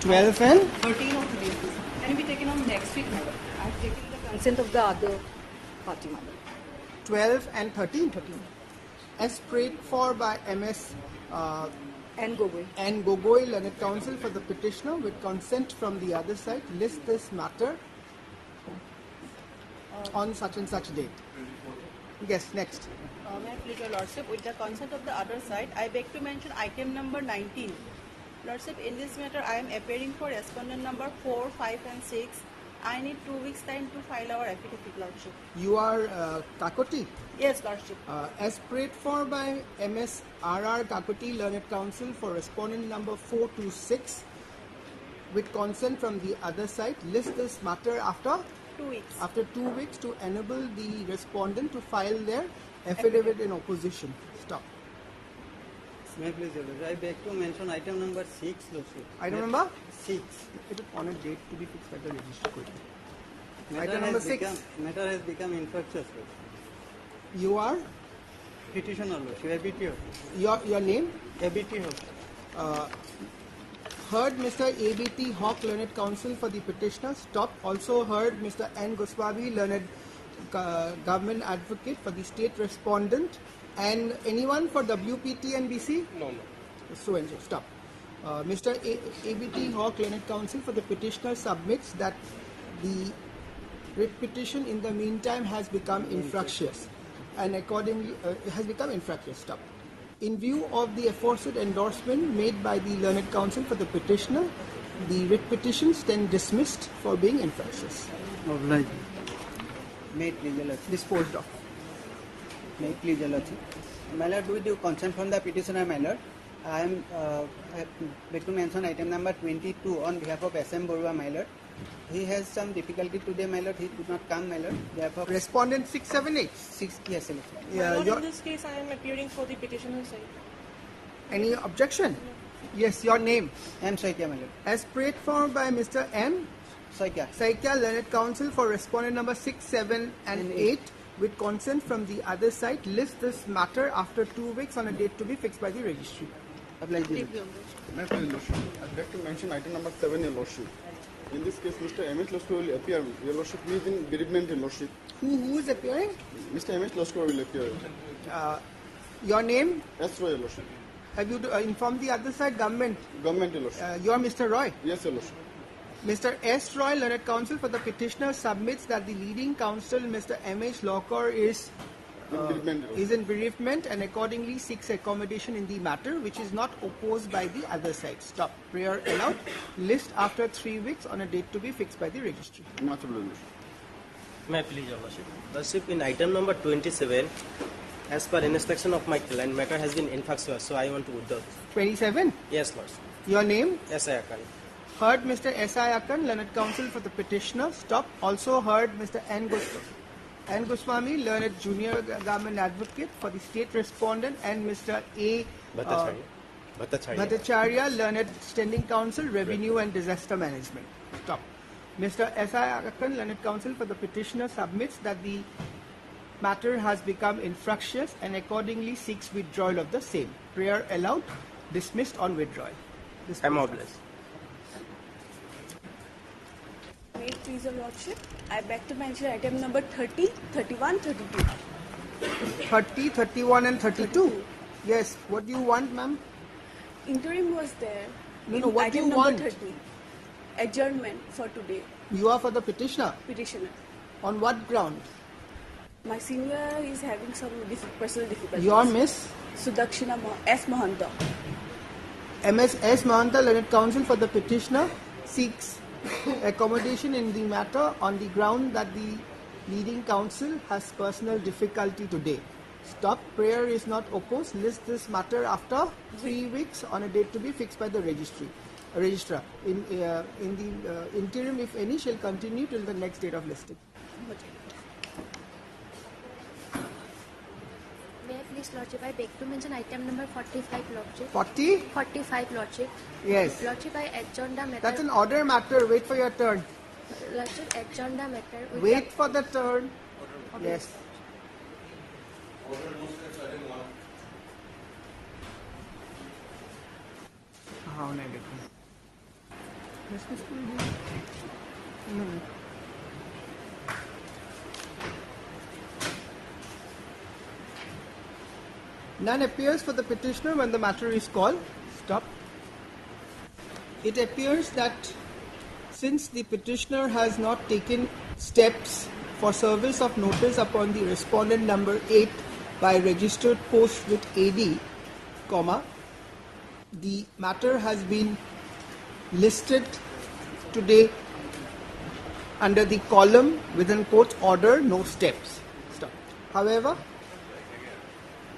12 and 13 of today's case. Can be taken on next week, madam. I have taken the consent of the other party, madam. 12 and 13. 13. As prayed for by MS And Gogoi. and Gogoi, learned counsel for the petitioner with consent from the other side, list this matter on such and such date. Yes, next. May I please, Your Lordship, with the consent of the other side, I beg to mention item number 19. Lordship, in this matter, I am appearing for respondent number 4, 5 and 6. I need 2 weeks time to file our affidavit, Lordship. You are Kakoti. Yes, Lordship. As prayed for by MS RR Kakoti, learned counsel for respondent number 4 to 6, with consent from the other side, list this matter after 2 weeks. After 2 weeks to enable the respondent to file their affidavit in opposition. Stop. May I please, Your Lordship, I beg to mention item number 6, Lordship. Item number 6. It is on a date to be fixed by the registry. Matter Item number has 6. Matter has become infectious, Lordship. You are Petitioner, Lordship, ABTO. your name. ABTO. Heard Mr. ABT Hawk, learned counsel for the petitioner. Stop. Also heard Mr. N. Goswami, learned government advocate for the state respondent. And anyone for WPT and BC? No. So and so. Stop. Mr. ABT Hawk, learned counsel for the petitioner, submits that the writ petition in the meantime has become infractious and accordingly has become infractious. Stop. In view of the aforesaid endorsement made by the learned counsel for the petitioner, the writ petition stand dismissed for being infractious. Obliged. May it please, Your Lordship. Disposed of. May it please, Your Lordship. My Lord, with your consent from the petitioner, my Lord, I beg to mention item number 22 on behalf of SM Borua, my Lord. He has some difficulty today, my Lord. He could not come, my Lord. Therefore, Respondent 678. 6 yes, Your Lordship. Yeah, Lord, your, in this case, I am appearing for the petitioner side. any objection? Yes, your name. M. Soikia, my Lord. As prayed for by Mr. M. Soikia. Saikia, learned counsel for respondent number 6, 7 and 8, with consent from the other side, list this matter after 2 weeks on a date to be fixed by the registry. Obliged, Your Leave Lordship. the My please, Lordship. I'd like to mention item number 7, Your Lordship. In this case, Mr. M.H. Loskar will appear. Your Lordship, he is in bereavement, Your Lordship. Who is appearing? Mr. M.H. Loskar will appear. Your name? Yes, Your Lordship. Have you informed the other side? Government. Government, Your Lordship. You are Mr. Roy. Yes, Your Lordship. Mr. S. Roy, learned counsel for the petitioner, submits that the leading counsel, Mr. M.H. Lockar, is in bereavement and accordingly seeks accommodation in the matter, which is not opposed by the other side. Stop. Prayer allowed. List after 3 weeks on a date to be fixed by the registry. Much obliged. May I please, Your Lordship? Lordship, in item number 27, as per inspection of my client, matter has been infractious, so I want to withdraw. 27. Yes, Lordship. Your name? S.I. Akan. Heard Mr. S.I. Akan, learned counsel for the petitioner. Stop. Also heard Mr. N. Goswami, learned junior government advocate for the state respondent, and Mr. A. Bhattacharya, learned standing counsel, revenue and disaster management. Stop. Mr. S.I. Akan, learned counsel for the petitioner, submits that the matter has become infractious and accordingly seeks withdrawal of the same. Prayer allowed. Dismissed on withdrawal. I'm obliged. May it please Your Lordship, I beg to mention item number 30, 31, 32. 30, 31 and 32. Yes. What do you want, ma'am? Interim was there. No, in what do item you number want? 30. Adjournment for today. You are for the petitioner. Petitioner. On what ground? My senior is having some personal difficulties. Your Miss Sudakshina S. Mahanta. MSS Mahanta, learned counsel for the petitioner, seeks accommodation in the matter on the ground that the leading counsel has personal difficulty today. Stop. Prayer is not opposed. List this matter after 3 weeks on a date to be fixed by the registrar. In the interim, if any, shall continue till the next date of listing. May I please, Lordship, I beg to mention item number 45, Lordship. 40? 45, Lordship. Yes. Lordship, I adjourn the matter. That's an order matter. Wait for your turn. Lordship, adjourn the matter. With Wait for the turn. Yes. हाँ उन्हें देखो None appears for the petitioner when the matter is called. Stop. It appears that since the petitioner has not taken steps for service of notice upon the respondent number 8 by registered post with AD, the matter has been listed today under the column within court's order, no steps. Stop. However,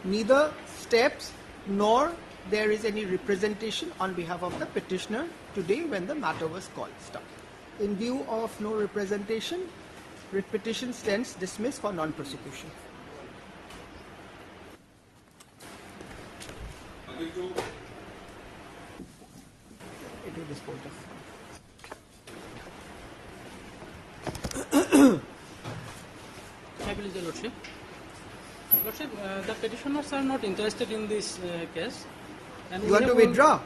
neither steps nor there is any representation on behalf of the petitioner today when the matter was called. Stop. In view of no representation, petition stands dismissed for non-prosecution. It will dispose of. I believe the Lordship. Lordship, the petitioners are not interested in this case. And You want to withdraw?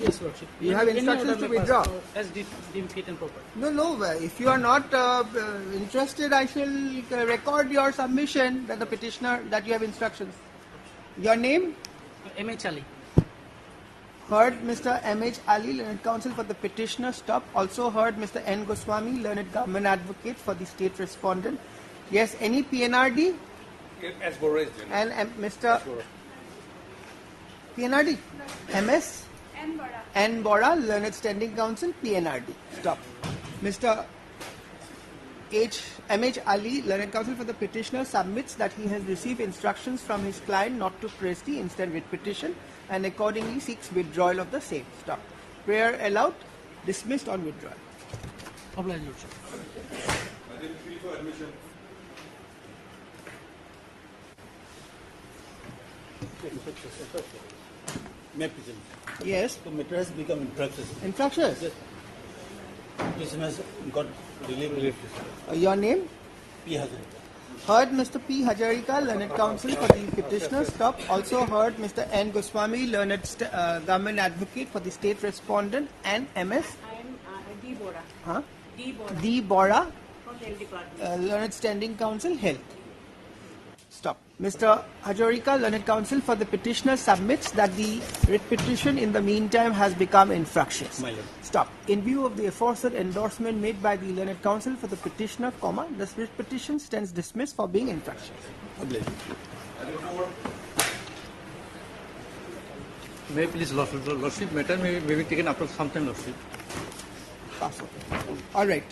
Yes, Lordship. You have Any instructions order to may withdraw? pass, as deemed fit and proper. No. If you are not interested, I shall record your submission that the petitioner that you have instructions. Your name? M.H. Ali. Heard Mr. M.H. Ali, Learned Counsel for the petitioner. Stop. Also heard Mr. N. Goswami, Learned Government Advocate for the state respondent. Yes, any PNRD? As Borres. And Mr. PNRD? MS? N. Bora, Learned Standing Counsel, PNRD. Stop. Mr. M.H. Ali, Learned Counsel for the petitioner, submits that he has received instructions from his client not to press the instant writ petition and accordingly seeks withdrawal of the same. Stop. Prayer allowed, dismissed on withdrawal. Oblige, Lordship. May I present? Yes. The matter has become infractious. Infractious. Petition has got relief. Your name? P. Hazarika. Heard Mr. P. Hajarika, Learned Counsel for the petitioner. Stop. Also heard Mr. N. Goswami, Learned Government Advocate for the state respondent, and MS? I am D. Bora. Huh? D. Bora. D. Bora, From Health Department. Learned Standing Counsel, Health. Stop. Mr. Hajarika, Learned Counsel for the petitioner, submits that the writ petition in the meantime has become infractious. My lord. Stop. In view of the aforesaid endorsement made by the Learned Counsel for the petitioner, this writ petition stands dismissed for being infractious. Oblige. May I please, Lordship, matter may be taken after some time, Lordship. Pass over. All right.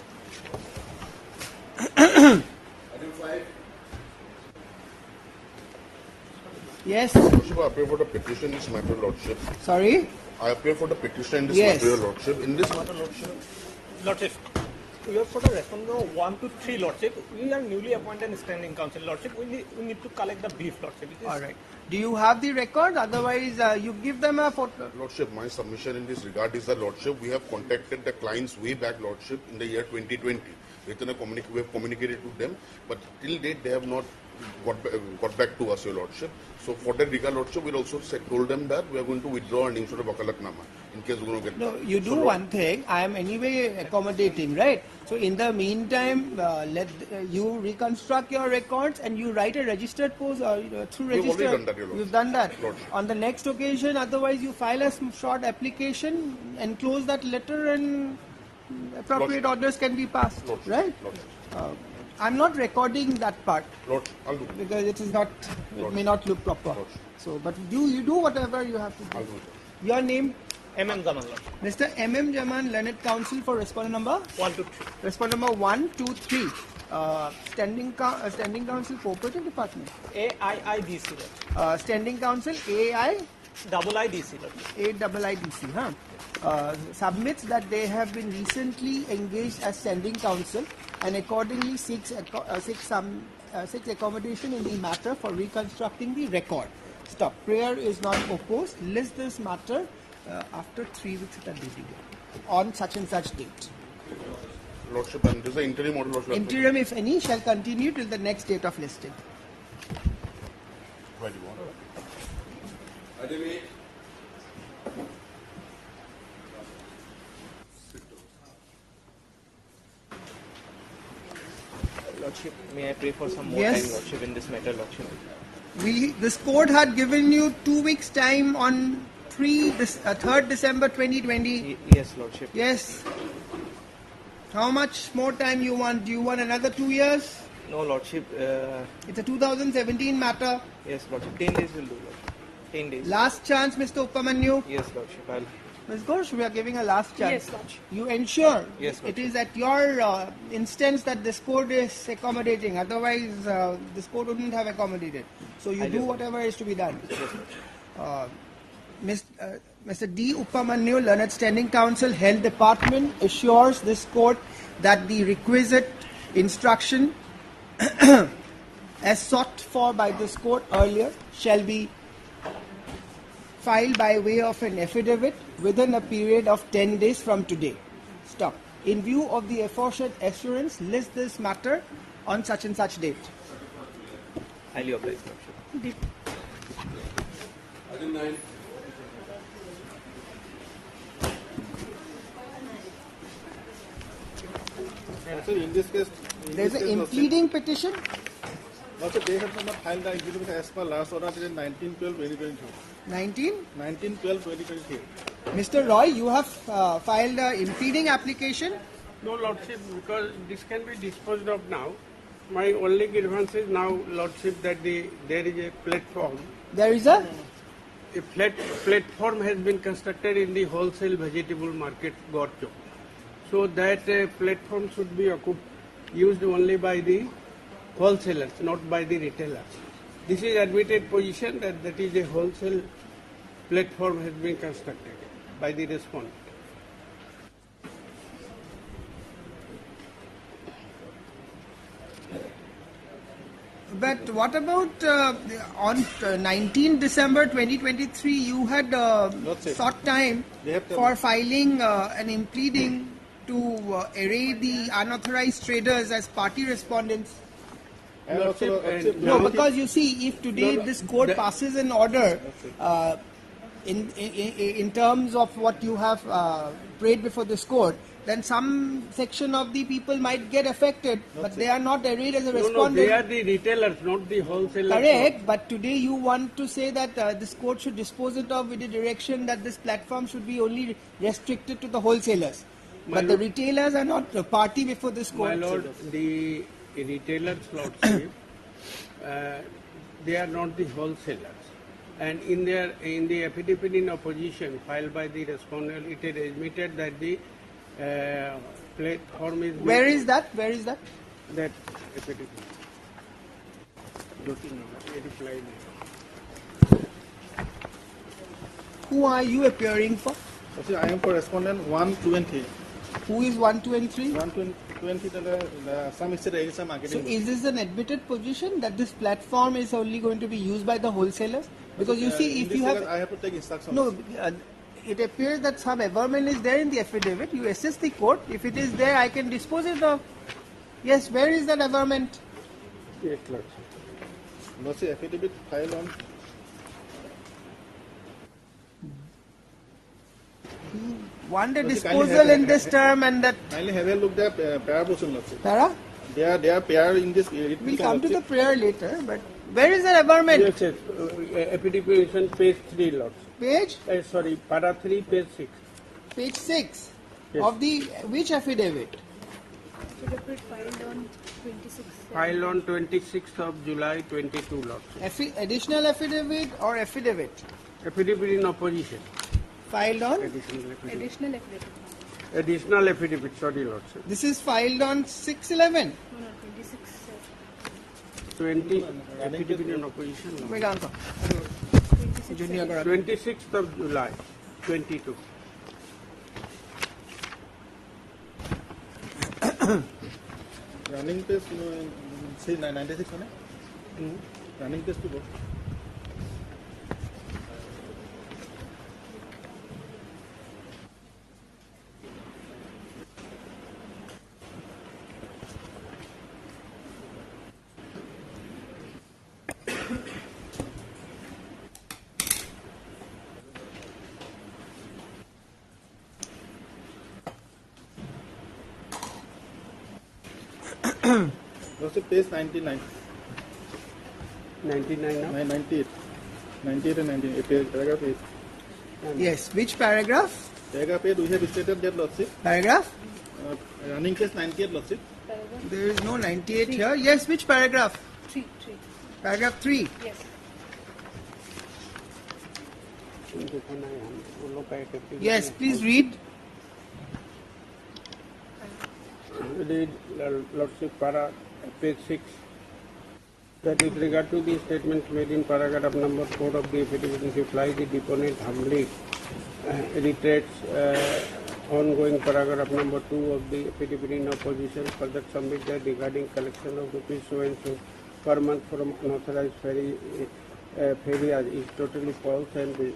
Yes. Lordship, I appear for the petition in this matter, Lordship. Sorry. I appear for the petition in this Yes. matter, Lordship. In this matter, Lordship. Lordship, we are for the respondent 1 to 3, Lordship. We are newly appointed standing counsel, Lordship. We need to collect the brief, Lordship. All right. Do you have the record? Otherwise, you give them a photo. Lordship, my submission in this regard is that, Lordship, we have contacted the clients way back, Lordship, in the year 2020. We have communicated to them, but till date they have not got back to us, Your Lordship. So for that regard, Lordship, we also told them that we are going to withdraw an instead of Wakalaknama in case we're going to get. No, you do one thing. I am anyway accommodating, right? So in the meantime, let you reconstruct your records and you write a registered post or through We've register. already done that, Your Lordship. You've done that. Lordship. On the next occasion, otherwise you file a short application, enclose that letter, and appropriate Lordship. orders can be passed, Lordship. right? Lordship. I'm not recording that part Lordship, I'll do it. because it is not. It may not look proper. Lordship. So, but you do whatever you have to do. I'll do it. Your name? M.M. Zaman, Lordship. Mr. M.M. Jaman, Learned Counsel for respondent number? 1 to 3. Respondent number 1, 2, 3. Standing Counsel, Cooperative Department. AIIDC, Lordship. Standing Counsel, AI, IIDC, Lordship. AIIDC, submits that they have been recently engaged as Standing Counsel and accordingly seeks accommodation in the matter for reconstructing the record. Stop. Prayer is not opposed. List this matter after 3 weeks at a duty on such and such date. Lordship, and this is the interim order, Lordship. Interim, if any, shall continue till the next date of listing. Where do you want? Lordship, may I pray for some more Yes. time, Lordship, in this matter, Lordship? This court had given you 2 weeks time on 3rd December 2020. Yes, Lordship. Yes. How much more time you want? Do you want another 2 years? No, Lordship. It's a 2017 matter. Yes, Lordship. 10 days will do, Lordship. 10 days. Last chance, Mr. Upamanyu. Yes, Lordship. I'll. Ms. Ghosh, we are giving a last chance. Yes, Lordship. You ensure Yes, it is at your instance that this court is accommodating. Otherwise, this court wouldn't have accommodated. So you I do will. whatever is to be done. Yes, Mr. D. Upamanyu, Learned Standing Counsel, Health Department, assures this court that the requisite instruction as sought for by this court earlier shall be filed by way of an affidavit within a period of 10 days from today. Stop. In view of the aforesaid assurance, list this matter on such and such date. highly obliged, Lordship. So in this case, There is an impleading petition. Also, they have not filed the exhibit as per last order till 19/12/2023. 19/12/2023. Mr. Roy, you have filed an impleading application. No, Lordship, because this can be disposed of now. My only grievance is now, Lordship, that there is a platform. There is a platform has been constructed in the wholesale vegetable market, Gorcho. So that platform should be used only by the wholesalers, not by the retailers. This is admitted position that is a wholesale platform has been constructed by the respondent. But what about on 19 December 2023, you had sought time for filing an impleading to array the unauthorized traders as party respondents. No, because you see, if today this court passes an order in terms of what you have prayed before this court, then some section of the people might get affected, but they are not arrayed as a respondent. No, they are the retailers, not the wholesalers. Correct, but today you want to say that this court should dispose it of with the direction that this platform should be only restricted to the wholesalers. But the retailers are not a party before this court. My lord, the retailers, Lordship, they are not the wholesalers. And in the affidavit in opposition filed by the respondent, it is admitted that the platform is... Where is that? Where is that? That affidavit. Who are you appearing for? Okay, I am for respondent 1, 2 and 3. Who is 1, 2 and 3? 1, 2 and 3, some state some marketing. So is this an admitted position that this platform is only going to be used by the wholesalers? Because you see, if you have... I have to take instructions. No, it appears that some averment is there in the affidavit. You assess the court. If it is there, I can dispose it of. Yes, where is that averment? Yes, Lordship. Lordship, affidavit filed on... Want a disposal in this term and that... Kindly have a look at the prayer portion, Lordship. Para? They are prayer in this... We'll come to the prayer later, but where is that averment? Yes, yes. Affidavit page 3, Lord. Page? Sorry, para 3, page 6. Page 6 Yes. of the which affidavit? Affidavit filed on 26th. Filed on 26th of July 22, Lord. Additional affidavit or affidavit? Affidavit in opposition. Filed on? Additional affidavit. Additional affidavit, sorry, Lord. This is filed on 6/11. No, 26th. 20 affidavit in opposition. Lord. Wait, answer. 26th of July 22. Running page, say 96, running page to go. Lordship, page 99. 99 now? 98. 98 and 98, paragraph 8. Yes, which paragraph? Paragraph 8, we have stated that, Lordship. Paragraph? Running case 98, Lordship. There is no 98 here. Yes, which paragraph? 3. Paragraph 3. Yes. Yes, please read. Read, Lordship, page 6. That with regard to the statements made in paragraph number 4 of the affidavit in reply, the deponent humbly reiterates ongoing paragraph number 2 of the affidavit in opposition. Further submit that regarding collection of rupees so and so per month from unauthorized ferries is totally false and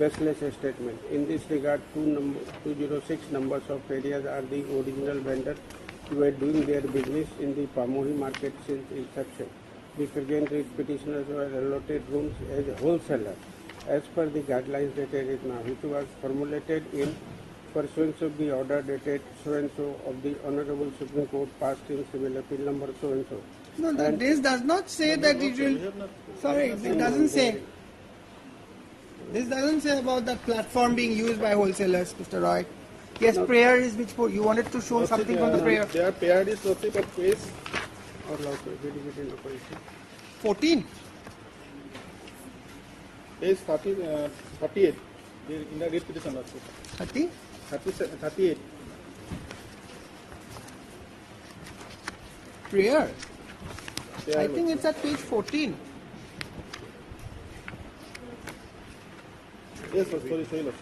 baseless statement. In this regard, 206 numbers of ferries are the original vendors who were doing their business in the Pamohi market since inception. The present petitioners were allotted rooms as wholesalers as per the guidelines dated now, which was formulated in pursuance of the order dated so and so of the Honorable Supreme Court passed in civil appeal number so and so. No, this does not say that it will. Sorry, it doesn't say. This doesn't say about that platform being used by wholesalers, Mr. Roy. Yes, prayer is which you wanted to show something from the prayer. Their prayer is Lordship at page 14. Page 38. In the writ petition, Lordship. 30? 38. Prayer. I think it's at page 14. Yes, sorry, Lordship.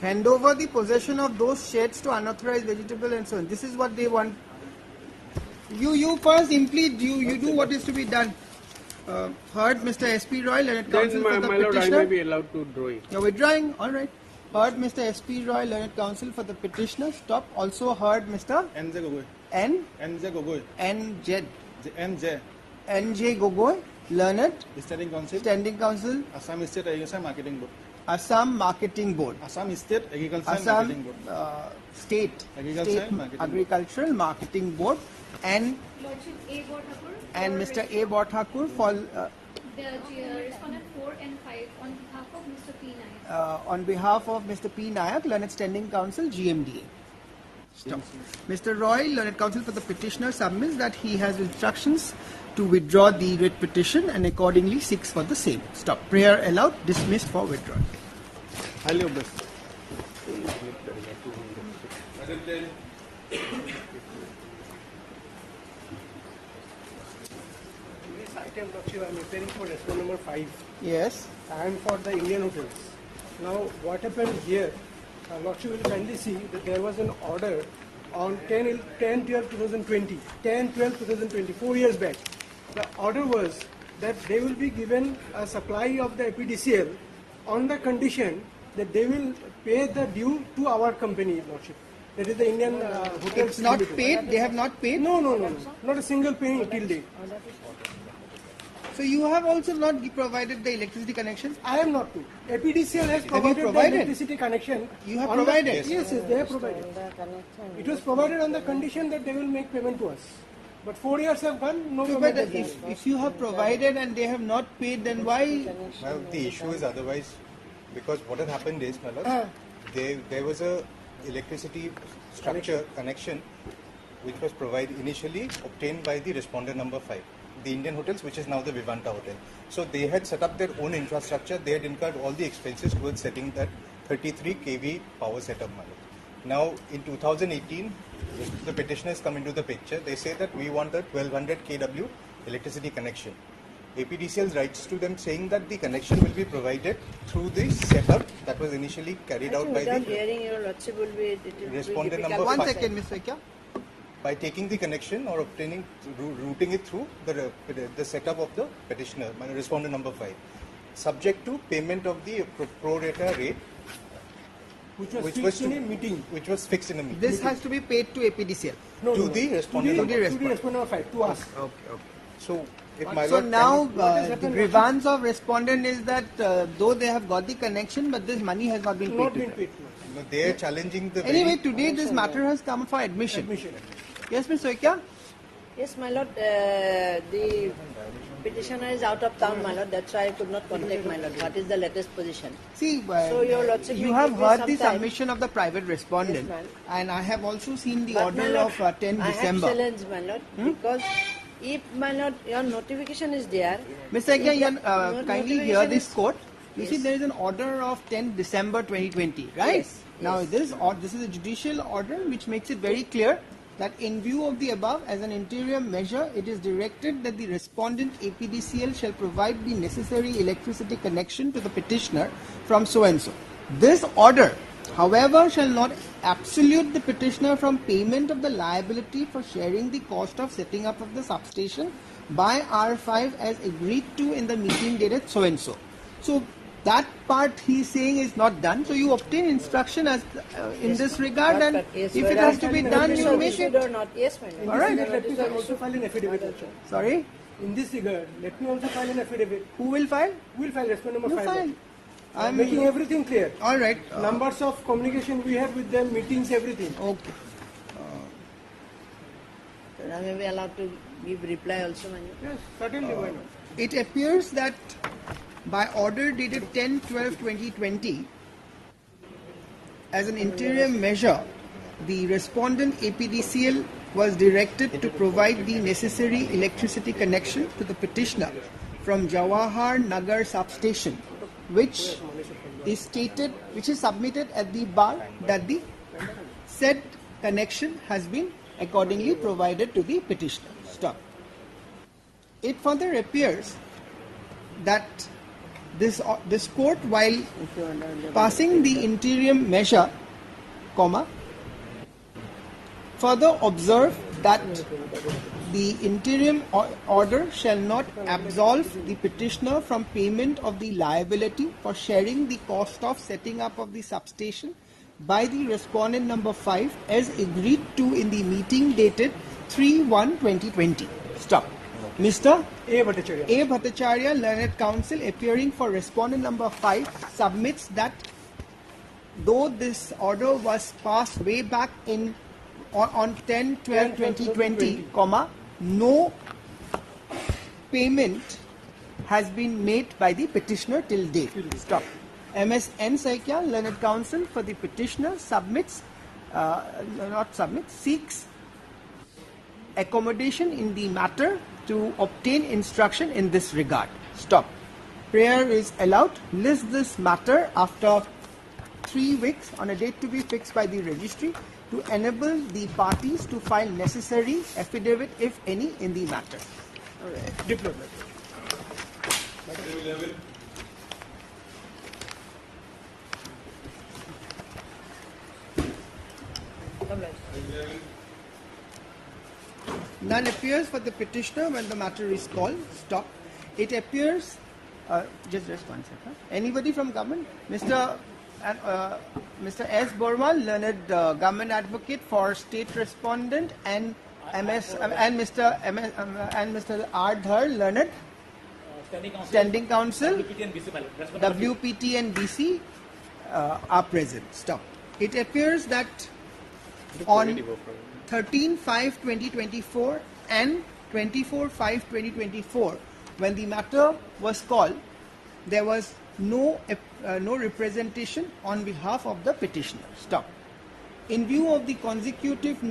Hand over the possession of those sheds to unauthorized vegetable and so on. This is what they want. You first simply you do what is to be done. Heard Mr. S.P. Roy, Learned Counsel for the my lord, petitioner. I may be allowed to draw it. You're withdrawing? All right. Heard Mr. S.P. Roy, Learned Counsel for the petitioner. Stop. Also heard Mr. N.J. Gogoi. N.J. Gogoi, Learned. Standing Counsel. Assam State Agriculture Marketing Board. Assam Marketing Board. Assam State Agricultural Assam Marketing Board. State Marketing Agricultural Marketing Board and Mr. A. Borthakur for The respondent 4 and 5 on behalf of Mr. P. Nayak. on behalf of Mr. P. Nayak, Learned Standing Counsel, GMDA. Stop. Mr. Roy, Learned Counsel for the petitioner, submits that he has instructions to withdraw the writ petition and accordingly seeks for the same. Stop. Prayer allowed. Dismissed for withdrawal. Highly obvious. This item, Lordship, I am appearing for response number 5. Yes. I am for the Indian hotels. Now, what happened here, Lordship will kindly see that there was an order on 10/12/2020, 10/12/2020, 4 years back. The order was that they will be given a supply of the APDCL on the condition that they will pay the due to our company, Lordship. That is the Indian Hotels. It's not Limited. paid? They have not paid? No. Not a single penny till date. So you have also not provided the electricity connection? I am not to. APDCL has Have you provided the provided? electricity connection. You have on the- provided? Yes, they have provided. It was provided on the condition that they will make payment to us. But 4 years have gone, no So, payment but has been. if you have provided and they have not paid, then why? Well, the issue is otherwise, because what had happened is, my lord, there was a electricity structure connection which was provided initially obtained by the respondent number 5, the Indian Hotels, which is now the Vivanta Hotel. So they had set up their own infrastructure. They had incurred all the expenses towards setting that 33 kV power setup, my lord. Now, in 2018, the petitioners come into the picture. They say that we want a 1200 kW electricity connection. APDCL writes to them saying that the connection will be provided through the setup that was initially carried out by without the hearing your lordship will be respondent number 1 5. second, Ms. Vaikya. By taking the connection or obtaining, routing it through the setup of the petitioner, respondent number 5, subject to payment of the pro rata rate, Which was fixed in a meeting. which was fixed in a meeting. This has to be paid to APDCL. To the respondent To number the 5. respondent number 5, to us. Okay. So, if my So lord, now what has the happened, grievance of respondent is that though they have got the connection, but this money has not been paid Not to been them. paid to us. they are challenging the Anyway, today this matter has come for admission. Yes, Ms. Vaikya? Yes, my lord, the petitioner is out of town, my lord. That's why I could not contact my lord. What is the latest position? See, So your lordship you may have give me heard some the time. submission of the private respondent, Yes, ma'am. and I have also seen the But my order lord, of 10 I December. have challenged, my lord, because if my lord, your notification is there. Mr. Ekya, if you the kindly hear notification this is- quote. You see, Yes. there is an order of 10 December 2020, right? Yes, Now, yes. this is a judicial order which makes it very clear that in view of the above, as an interim measure, it is directed that the respondent APDCL shall provide the necessary electricity connection to the petitioner from so-and-so. This order, however, shall not absolute the petitioner from payment of the liability for sharing the cost of setting up of the substation by R5 as agreed to in the meeting dated so-and-so. So that part he is saying is not done. So you obtain instruction as in this regard, and Yes, if but it I has to be can done, notice you or make issued it. or not. Yes, my lord. All right. Let me also file an affidavit also. Sorry? In this regard, let me also file an affidavit. Who will file? We will file respondent You number 5. file. I'm making everything clear. All right. Numbers of communication we have with them, meetings, everything. Okay. So I may be allowed to give reply also, my lord. Yes, certainly, why not? It appears that by order dated 10/12/2020, as an interim measure, the respondent APDCL was directed to provide the necessary electricity connection to the petitioner from Jawahar Nagar substation, which is submitted at the bar that the said connection has been accordingly provided to the petitioner. Stop. It further appears that this court, while passing the interim measure, further observe that the interim order shall not absolve the petitioner from payment of the liability for sharing the cost of setting up of the substation by the respondent number 5 as agreed to in the meeting dated 3/1/2020. Stop. Mr. A. Bhattacharya. A. Bhattacharya, Learned Counsel, appearing for respondent number 5, submits that though this order was passed way back on 10/12/2020, no payment has been made by the petitioner till date. Stop. MSN Saikya, Learned Counsel for the petitioner, seeks accommodation in the matter to obtain instruction in this regard. Stop. Prayer is allowed. List this matter after 3 weeks on a date to be fixed by the registry to enable the parties to file necessary affidavit, if any, in the matter. All right. Diplomat. None appears for the petitioner when the matter is called. Stop. It appears. Just 1 second. Anybody from government? Mr. S. Borwal, learned government advocate for state respondent, and Mr. R. Dhar, learned standing counsel, WPT and BC are present. Stop. It appears that on 13/5/2024 and 24/5/2024, when the matter was called, there was no representation on behalf of the petitioner. Stop. In view of the consecutive in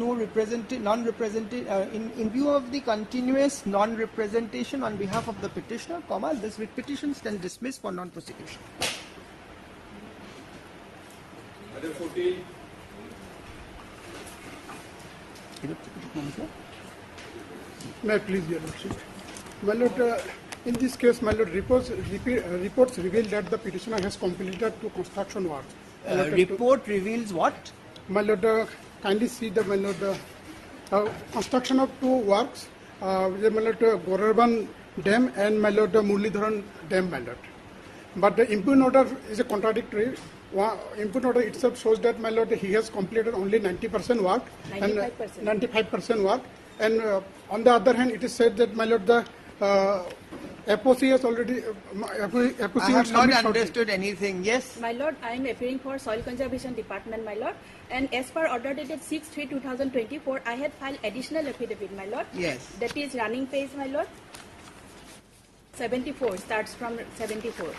view of the continuous non-representation on behalf of the petitioner, this petition stand dismissed for non-prosecution. Item 14. May I please, Your Lordship? My Lord, in this case, my Lord, reports reveal that the petitioner has completed 2 construction works. Report reveals what? My Lord, kindly see the, my Lord, construction of 2 works, my Lord, Gorarban Dam and, my Lord, Murlidharan Dam, my Lord. But the input order is a contradictory. Input order itself shows that, my Lord, he has completed only 90% work. 95%. And 95% work. And on the other hand, it is said that, my Lord, the FOC has already, FOC I have has not submitted. understood anything. Yes. My lord, I am appearing for Soil Conservation Department, my lord. And as per order dated 6/3/2024, I had filed additional affidavit, my lord. Yes. That is running page, my lord. 74, starts from 74.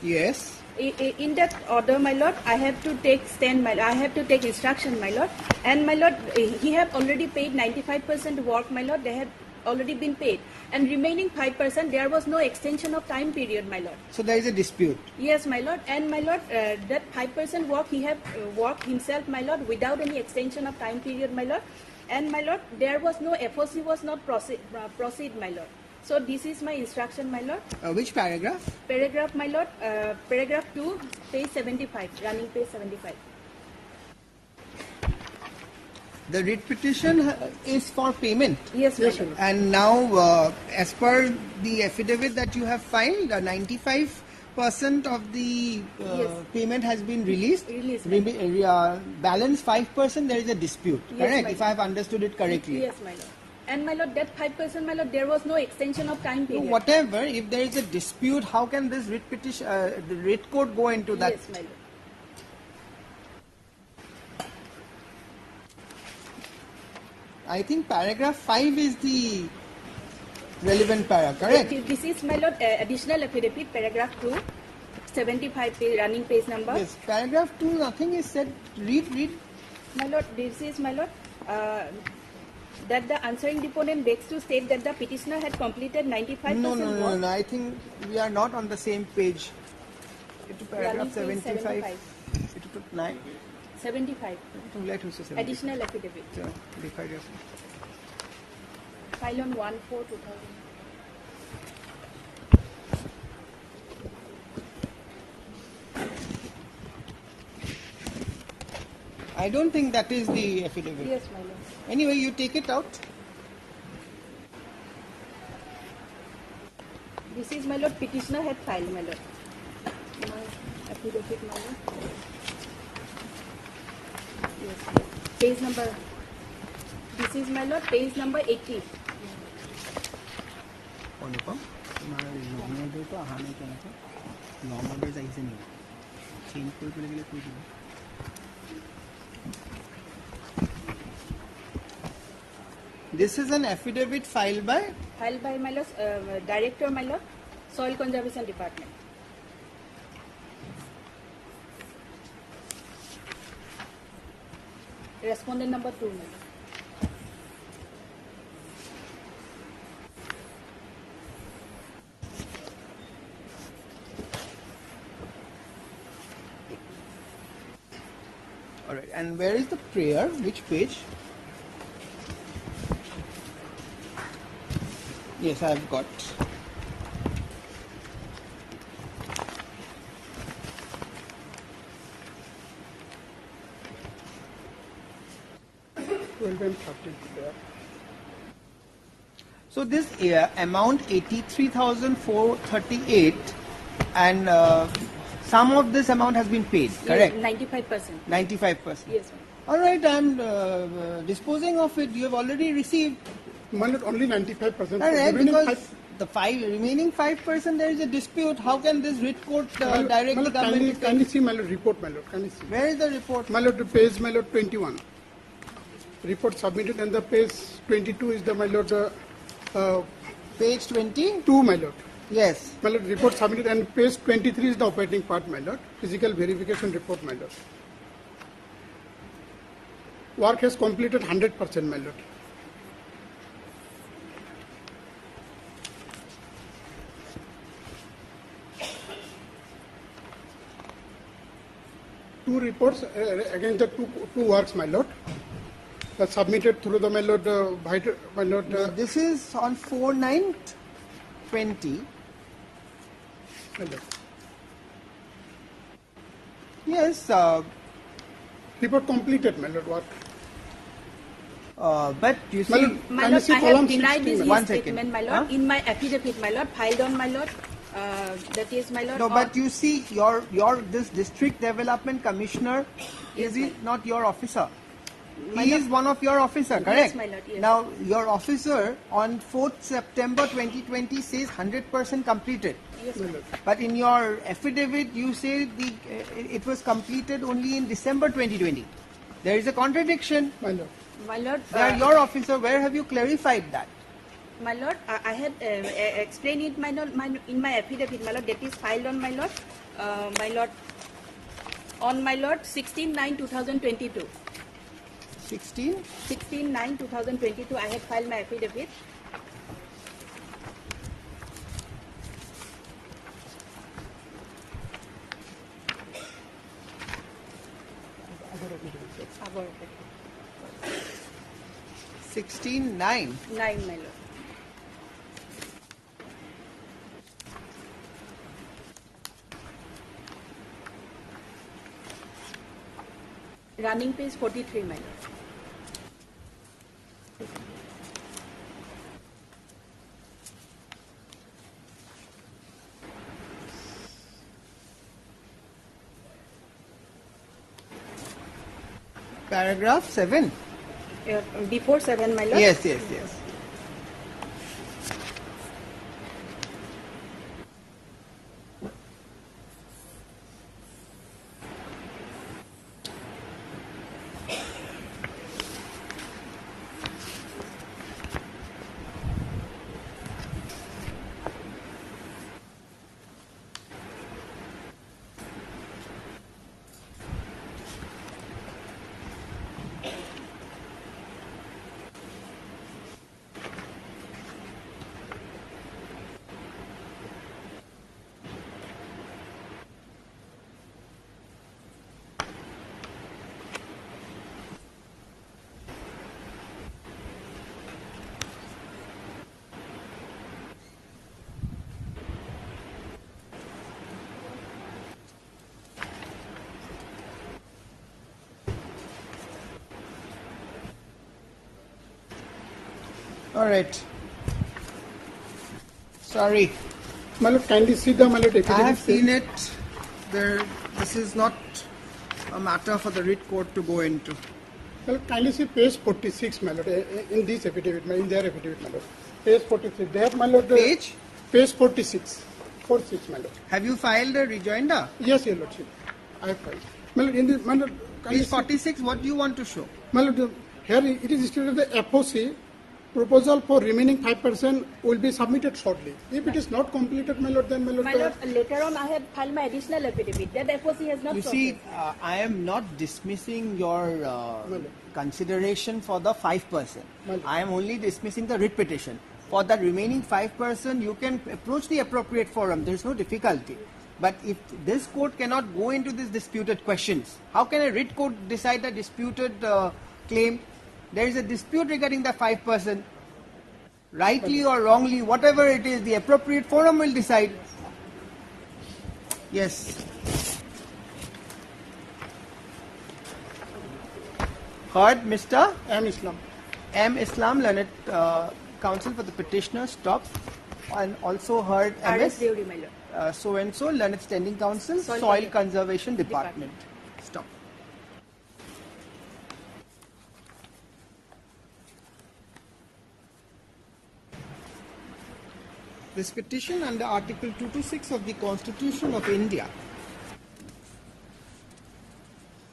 Yes. In that order, my lord, I have to take stand, my lord. I have to take instruction, my lord. And my lord, he have already paid 95% work, my lord. They have already been paid. And remaining 5%, there was no extension of time period, my lord. So there is a dispute. Yes, my lord. And my lord, that 5% work he have worked himself, my lord, without any extension of time period, my lord. And my lord, there was no FOC was not proceed, my lord. So this is my instruction, my lord. Which paragraph? Paragraph, my lord. Paragraph 2, page 75, running page 75. The writ petition is for payment. Yes, yes, my lord. And now, as per the affidavit that you have filed, 95% of the Yes. payment has been released. Released, Balance 5%, there is a dispute. Yes, correct? my If I have understood it correctly. Yes, my lord. And my lord, that 5%, my lord, there was no extension of time So period. whatever, if there is a dispute, how can this writ petition, the writ court go into that? Yes, my lord. I think paragraph 5 is the relevant paragraph, correct? This is, my lord, additional affidavit, paragraph 2, 75, running page number. Yes, paragraph 2, nothing is said. Read. My lord, this is, my lord, that the answering deponent begs to state that the petitioner had completed 95% No. work. I think we are not on the same page. It took paragraph Running page 75. It took 9. 75. Let us say 75. Additional affidavit. So, दिखाई दे। File on 1/4/2000. I don't think that is the affidavit. Yes, my lord. Anyway, you take it out. This is, my lord, petitioner had filed, my lord. My affidavit, my lord. Yes. Page number. This is, my lord, page number 80. অনুপম তোমাৰ নৰ্মেলটো অহা নাই কেনেকৈ normal days আহিছে নেকি change কৰি পেলাই গ'লে কৈ দিব This is an affidavit filed by my lord, director, my lord, Soil Conservation Department. Respondent number 2, my lord. all right, and where is the prayer? Which page? Yes, I have got. So this amount 83,438 and some of this amount has been paid, correct? 95%. 95%. Yes, All right, I am disposing of it. You have already received. Only 95%. All right, Remaining because the remaining 5% there is a dispute. How can this writ court direct the government? Can you see my lord report, my lord? Can you see? Where is the report? My lord, page my lord 21. Report submitted, and the page 22 is the my lord. Page 20? 2, my lord. Yes. My lord, report submitted, and page 23 is the operating part, my lord. Physical verification report, my lord. Work has completed 100%, my lord. Two reports against the two works, my lord. Submitted through the my lord, my lord. No, this is on 4/9/20. My lord. Yes. Report completed, my lord. Work. But you see, my lord, I have denied this statement, my lord, in my affidavit, my lord, filed on my lord. That is, my lord. No, but you see, your this district development commissioner is he not your officer? He is one of your officer, Yes, correct? my lord, yes. Now, your officer on 4th September 2020 says 100% completed. Yes, my lord. But in your affidavit, you say it was completed only in December 2020. There is a contradiction. My lord. My lord, They are your officer. Where have you clarified that? my lord, I had explained it, my lord, in my affidavit, my lord, that is filed on my lord, on my lord, 16/9/2022. 16/9/2022. I had filed my affidavit. Our 16/9. 9, my lord. Running page 43, my lord. Paragraph 7. Before 7, my lord. Yes. All right. Sorry. My lord, kindly see the, my lord, I affidavit. have seen it. This is not a matter for the writ court to go into. My lord, kindly see page 46, my lord, in this affidavit, in their affidavit, my lord. Page 46. They have, my lord. Page? Page 46. 46, my lord. Have you filed a rejoinder? Yes, your lordship. I have filed. My lord, in the, my lord, Page 46, what do you want to show? My lord, here it is stated the FOC proposal for remaining 5% will be submitted shortly. If it is not completed, my lord, then my lord. My lord, later on I had filed my additional affidavit. That FOC has not You see, I am not dismissing your consideration for the 5%. I am only dismissing the writ petition. For the remaining 5%, you can approach the appropriate forum. There is no difficulty. But if this court cannot go into these disputed questions, how can a writ court decide a disputed claim? There is a dispute regarding the 5%. Rightly or wrongly, whatever it is, the appropriate forum will decide. Yes. Heard, Mr. M. Islam. M. Islam, learned counsel for the petitioner, stop. And also heard R.S. MS. Deori, my lord. So and so, learned standing counsel, Soil Soil Conservation Department. Stop. This petition under Article 226 of the Constitution of India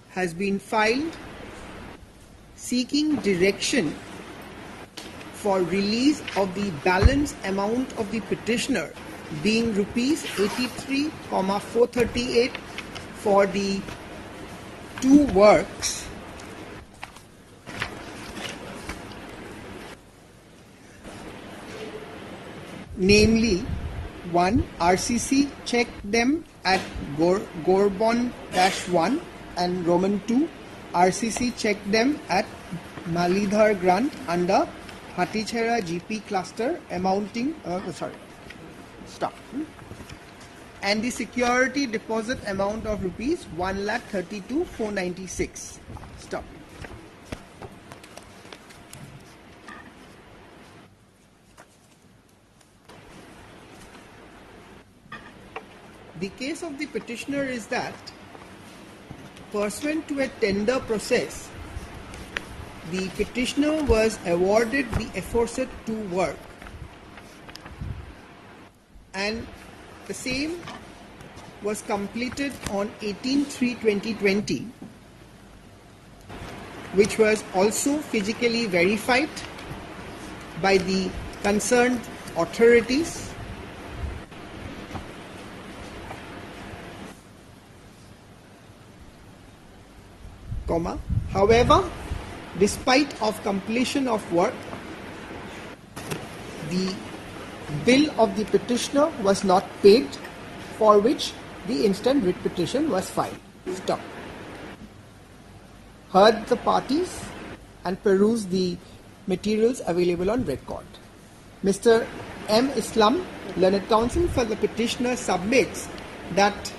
has been filed seeking direction for release of the balance amount of the petitioner being rupees 83,438 for the two works namely, 1. RCC check them at Gorbon-1 and Roman 2. RCC check them at Malidhar Grant under Hatichera GP cluster amounting, and the security deposit amount of rupees 1,32,496. Stop. The case of the petitioner is that, pursuant to a tender process, the petitioner was awarded the aforesaid to work, and the same was completed on 18/3/2020, which was also physically verified by the concerned authorities, however, despite of completion of work, the bill of the petitioner was not paid, for which the instant writ petition was filed. Stop. Heard the parties and perused the materials available on record. Mr. M. Islam, learned counsel for the petitioner, submits that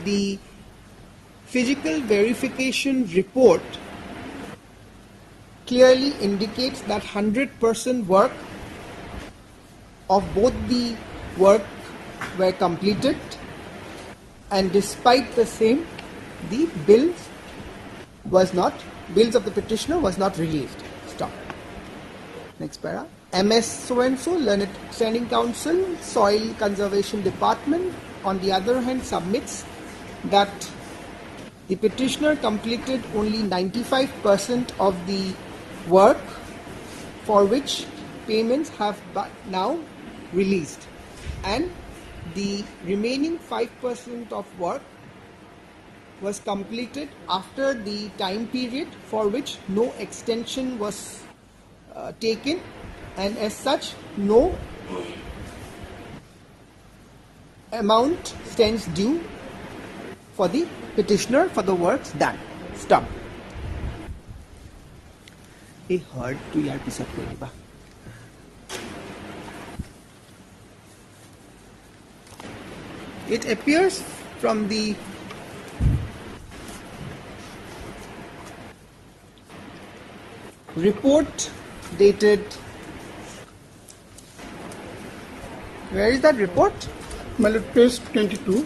the physical verification report clearly indicates that 100% work of both the work were completed, and despite the same, the bills of the petitioner was not released. Stop. Next para. MS so-and-so, learned standing counsel, Soil Conservation Department, on the other hand, submits that the petitioner completed only 95% of the work, for which payments have now released, and the remaining 5% of work was completed after the time period for which no extension was taken, and as such no amount stands due for the petitioner for the works done. Stop. Heard to yaar pisat koriba. It appears from the report dated, where is that report? Page 22.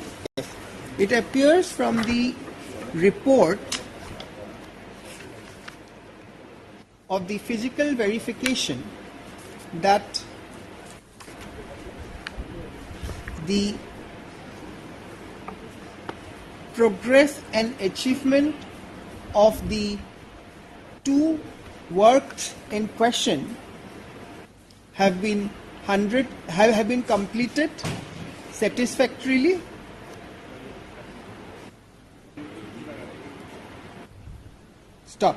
It appears from the report of the physical verification that the progress and achievement of the two works in question have been completed satisfactorily. Stop.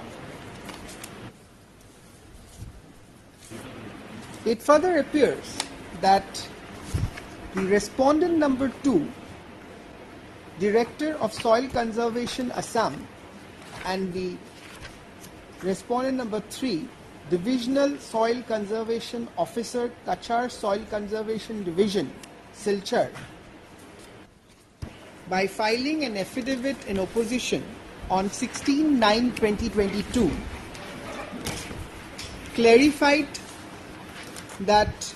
It further appears that the respondent number 2, Director of Soil Conservation Assam, and the respondent number 3, Divisional Soil Conservation Officer, Kachar Soil Conservation Division, Silchar, by filing an affidavit in opposition on 16/9/2022, clarified that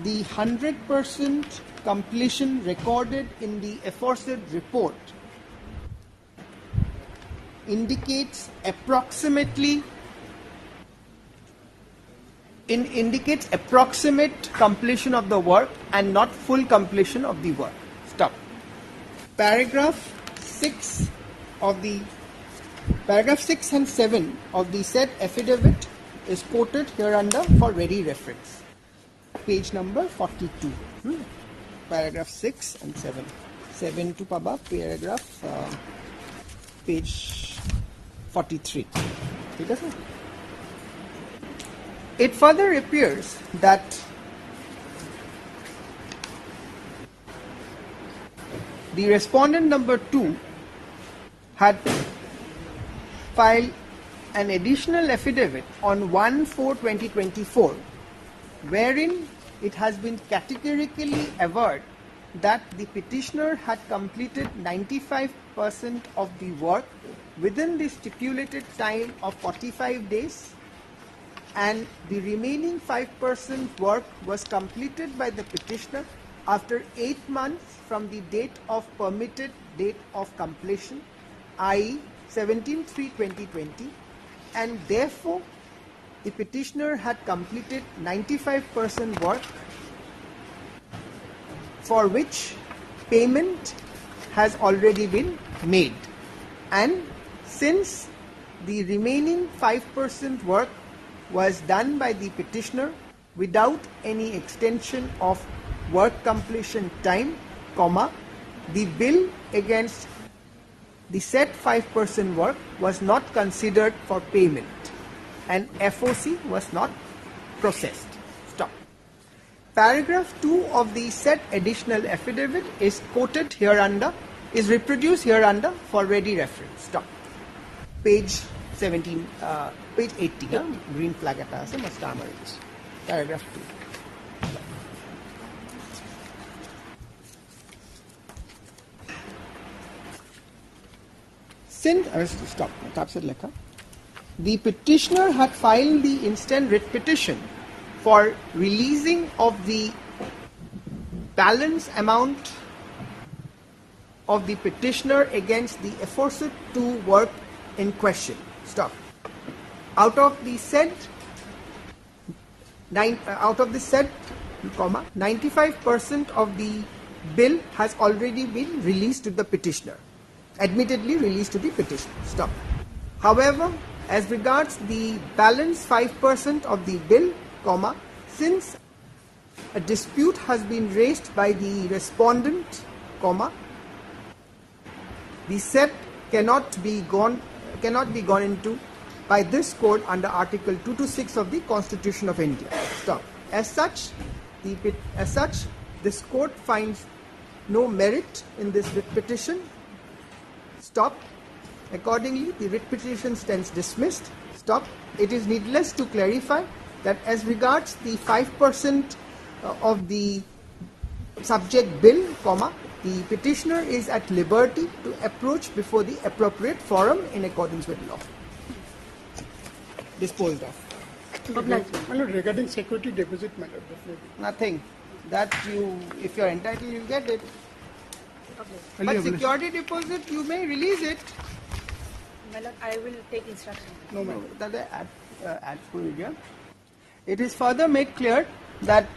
the 100% completion recorded in the aforesaid report indicates approximate completion of the work and not full completion of the work. Stop. Paragraph 6 and 7 of the said affidavit is quoted hereunder for ready reference. Page number 42. Paragraph 6 and 7. 7 to Paba, paragraph page 43. It further appears that the respondent number 2 had filed an additional affidavit on 1/4/2024, wherein it has been categorically averred that the petitioner had completed 95% of the work within the stipulated time of 45 days, and the remaining 5% work was completed by the petitioner after 8 months from the date of permitted date of completion, i.e. 17/3/2020, and therefore the petitioner had completed 95% work for which payment has already been made, and since the remaining 5% work was done by the petitioner without any extension of work completion time, comma, the bill against the said 5% work was not considered for payment and FOC was not processed. Stop. Paragraph 2 of the said additional affidavit is quoted hereunder, is reproduced hereunder for ready reference. Stop. Page 17, page 80, green flag at us, paragraph 2. Since, stop, the petitioner had filed the instant writ petition for releasing of the balance amount of the petitioner against the aforesaid two work in question. Stop. Out of the said 95% of the bill has already been released to the petitioner, admittedly released to the petitioner. Stop. However, as regards the balance 5% of the bill, comma, since a dispute has been raised by the respondent, comma, the said cannot be gone into by this court under Article 226 of the Constitution of India. Stop. As such, this court finds no merit in this writ petition. Stop. Accordingly, the writ petition stands dismissed. Stop. It is needless to clarify that as regards the 5% of the subject bill, comma, the petitioner is at liberty to approach before the appropriate forum in accordance with law. Disposed of. Regarding security deposit matter, definitely. Nothing. That you, if you're entitled, you'll get it. But security deposit, you may release it. My lord, I will take instruction. No, it is further made clear that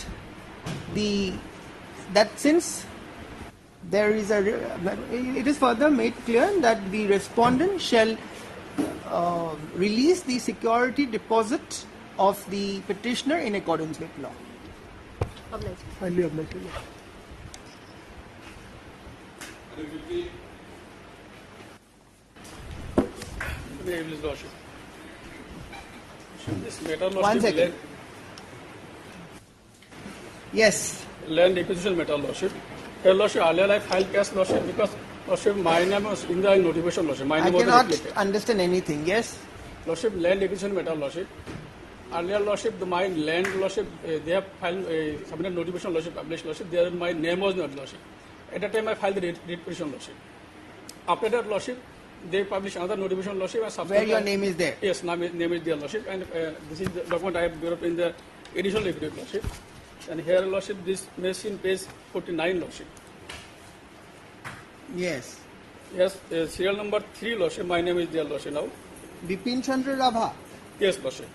since there is it is further made clear that the respondent shall release the security deposit of the petitioner in accordance with law. Highly obliged. This matter, Lordship, 1 second. Yes. Land acquisition matter, Lordship. Here, Lordship, earlier I filed case, Lordship, because Lordship, my name was in the notification, Lordship. My name I cannot understand anything. Yes. Lordship, land acquisition matter, Lordship. Earlier, Lordship, my land, Lordship, they have filed submitted notification, Lordship, published, Lordship. There, my name was not, Lordship. At that time, I filed the writ petition, Lordship. After that, Lordship, they published another notification, Lordship. Where your name is there? Yes, name is there, Lordship. And this is the document I have developed in the additional affidavit, Lordship. And here, Lordship, this may see in page 49, Lordship. Yes. Yes, serial number 3, Lordship. My name is there, Lordship, now. Bipin Chandra Rabha. Yes, Lordship.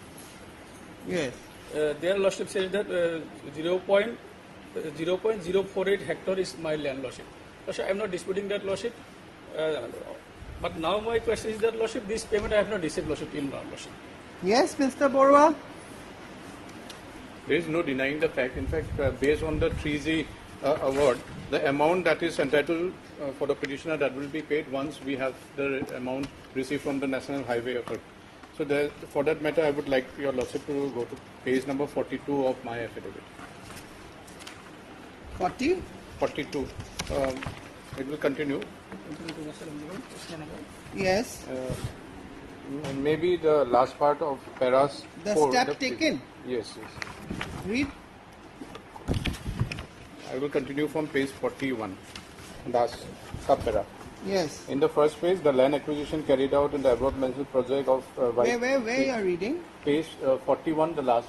Yes. Their Lordship says that 0.048 hectare is my land, Lordship. Lordship, I am not disputing that, Lordship. But now my question is that, Lordship, this payment I have not received, Lordship, till now, Lordship. Yes, Mr. Borwa. There is no denying the fact. In fact, based on the 3G award, the amount that is entitled for the petitioner, that will be paid once we have the amount received from the National Highway Authority. So for that matter, I would like your Lordship to go to page number 42 of my affidavit. 40? 42. It will continue. Yes. Maybe the last part of paras. The 4, step taken. Yes. Read. I will continue from page 41. Last sub-para. Yes. In the first phase, the land acquisition carried out in the above mentioned project of... where you are reading? Page 41, the last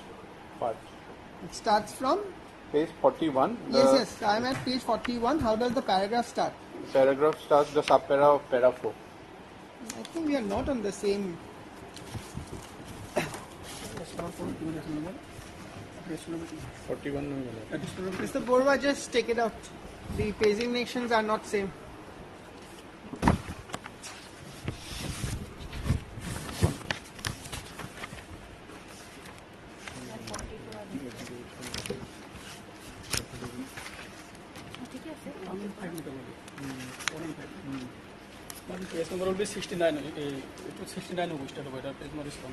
part. It starts from? Page 41. Yes, I am at page 41. How does the paragraph start? Paragraph starts the sub-para of para 4. I think we are not on the same 41 no, Mr. Borwa, just take it out. The pagination are not same. Page number will be 69. It was 69 who started over. Page number is wrong.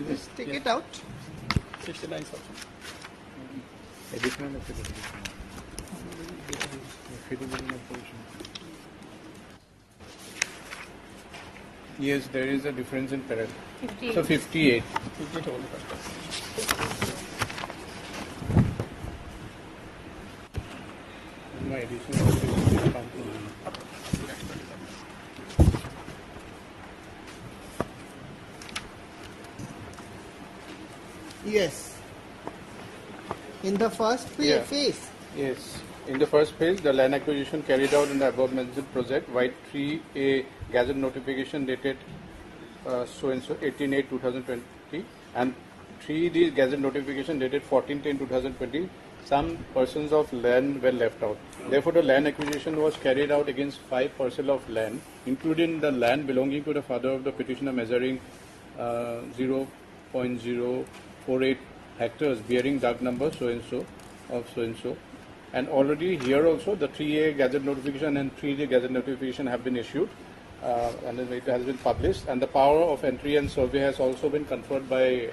Just take it out. 69 also. Additional Yes, there is a difference in parallel. 58. So 58. 58 only first. My additional Yes. In the first phase. Yes. In the first phase, the land acquisition carried out in the above mentioned project, White 3A Gazette notification dated so-and-so 18/8/2020 and 3D Gazette notification dated 14/10/2020. Some persons of land were left out. Therefore, the land acquisition was carried out against 5 parcels of land, including the land belonging to the father of the petitioner measuring 0.048 hectares, bearing dark number so-and-so of so-and-so. And already here also the 3A Gazette notification and 3D Gazette notification have been issued and it has been published, and the power of entry and survey has also been conferred by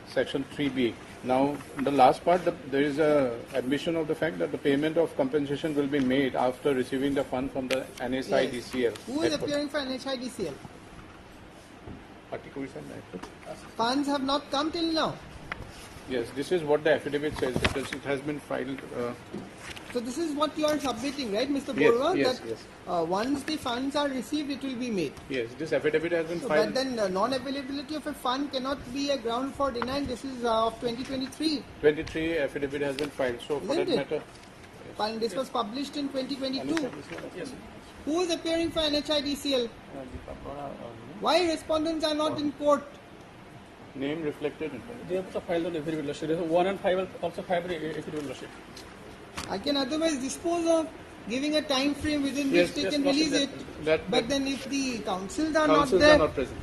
section 3B. Now, in the last part, there is a admission of the fact that the payment of compensation will be made after receiving the fund from the NHIDCL. Who is appearing for NHIDCL? Funds have not come till now. Yes, this is what the affidavit says, because it has been filed. So this is what you are submitting, right, Mr. Yes, Borwa? yes, that yes. Once the funds are received, it will be made. Yes, this affidavit has been So, filed. but then non-availability of a fund cannot be a ground for denying. This is of 2023. 23 affidavit has been filed. So for Isn't that it? matter, And this was published in 2022. Yes. Who is appearing for NHIDCL? Why respondents are not in court? name reflected in They have also filed on affidavit lordship. 1 and 5 will also filed affidavit lordship. I can otherwise dispose of giving a time frame within Yes, which they yes, can lordship, release that- it. But then if the councils are Councils not there, are not present.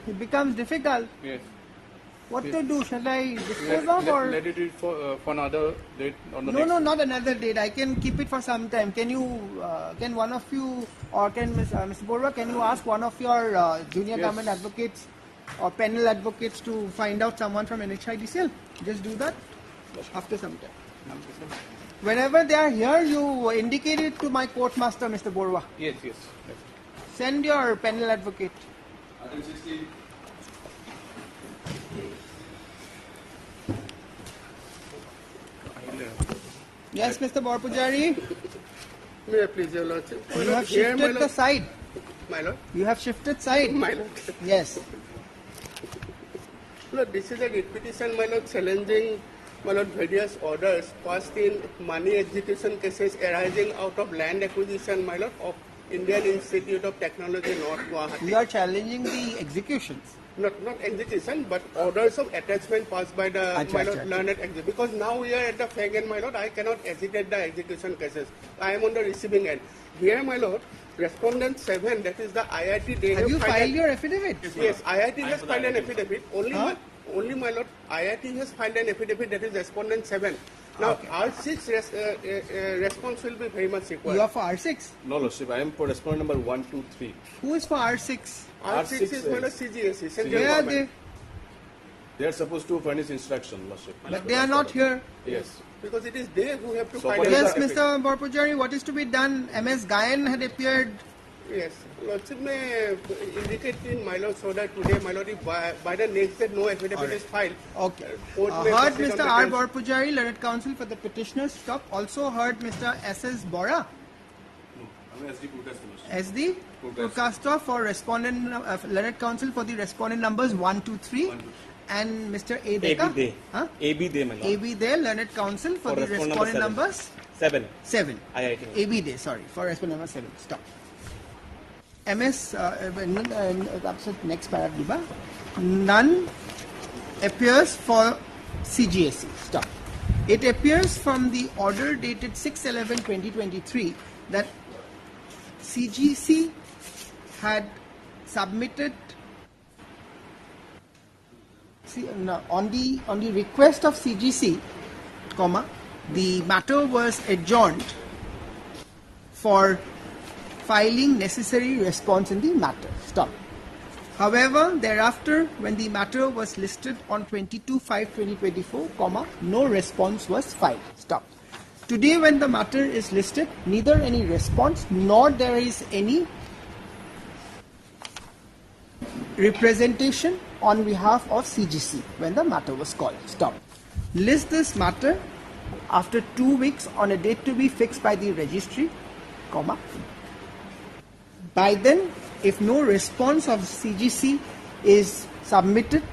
it becomes difficult. Yes. What Yes. to do? Shall I dispose of or? Let it be for another date on the No, next. no, not another date. I can keep it for some time. Can you, can one of you, or can Mr. Borwa, can you ask one of your junior Yes. government advocates or panel advocates to find out someone from NHIDCL? Just do that after some time. Whenever they are here, you indicate it to my court master, Mr. Borwa. Yes, yes. Send your panel advocate. Item 16. Yes, Mr. Borpujari. May I please, Your Lordship? You have shifted the side. My Lord. You have shifted side. My Lord. Yes. Lord, this is a writ petition, my Lord, challenging, my Lord, various orders passed in money execution cases arising out of land acquisition, my Lord, of Indian Institute of Technology, North Guwahati. You are challenging the executions. Not execution, but orders of attachment passed by the my Lord learned execution. Because now we are at the fag end, my Lord, I cannot agitate the execution cases. I am on the receiving end. Here, my Lord, respondent 7, that is the IIT. They Have you filed your affidavit? Yes, IIT has filed an affidavit. Only, my Lord, IIT has filed an affidavit, that is respondent 7. Now, R6 response will be very much required. You are for R6? No, Lordship, I am for respondent number 1, 2, 3. Who is for R6? R6 is my Lord CGSE, Central Where are Government. They are supposed to furnish instruction, Lordship. But they are not here. Yes. Because it is they who have to So file Yes, the Mr. Borpujari, what is to be done? MS Gayan had appeared. Yes, Lordship may indicate in my Lord so that today, my Lord, if by the next day no affidavit is filed. Okay. Court may Heard proceed on Mr. the R. grounds. Borpujari, learned counsel for the petitioner's stop. Also heard Mr. S.S. Bora, I'm SD Purkasta, Lordship. S.D. Purkasta for respondent, learned counsel for the respondent numbers 1, 2, 3. And Mr. A. Deka. A.B. Huh? A.B. Day, my lord. A.B. Day, learned counsel for the respondent numbers 7. 7. IIT. A.B. Day, sorry, for respondent number 7. Stop. MS, next paragraph, none appears for CGSE. Stop. It appears from the order dated 6/11/2023 that CGC had submitted on the request of CGC, the matter was adjourned for filing necessary response in the matter. Stop. However, thereafter, when the matter was listed on 22/5/2024, no response was filed. Stop. Today, when the matter is listed, neither any response nor there is any representation on behalf of CGC when the matter was called. Stop. List this matter after 2 weeks on a date to be fixed by the registry, by then, if no response of CGC is submitted,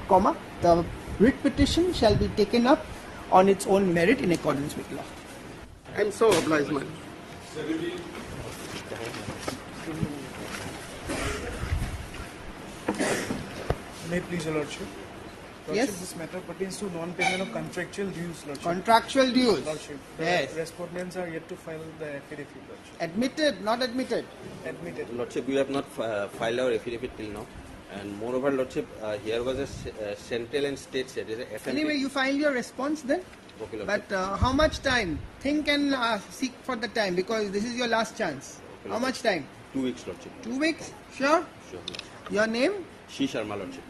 the writ petition shall be taken up on its own merit in accordance with law. I am so obliged, man. May it please your Lordship. Yes. This matter pertains to non-payment of contractual dues, Lordship. Contractual dues. Lordship. Yes. Respondents are yet to file the affidavit, Lordship. Admitted, not admitted. Admitted. Lordship, we have not filed our affidavit till now. And moreover, Lordship, here was a central and state set. Anyway, you file your response then. Okay, but how much time? Think and seek for the time, because this is your last chance. Okay, how much time? 2 weeks, Lordship. 2 weeks? Sure? Sure. Your name? Shi Sharma, Lordship.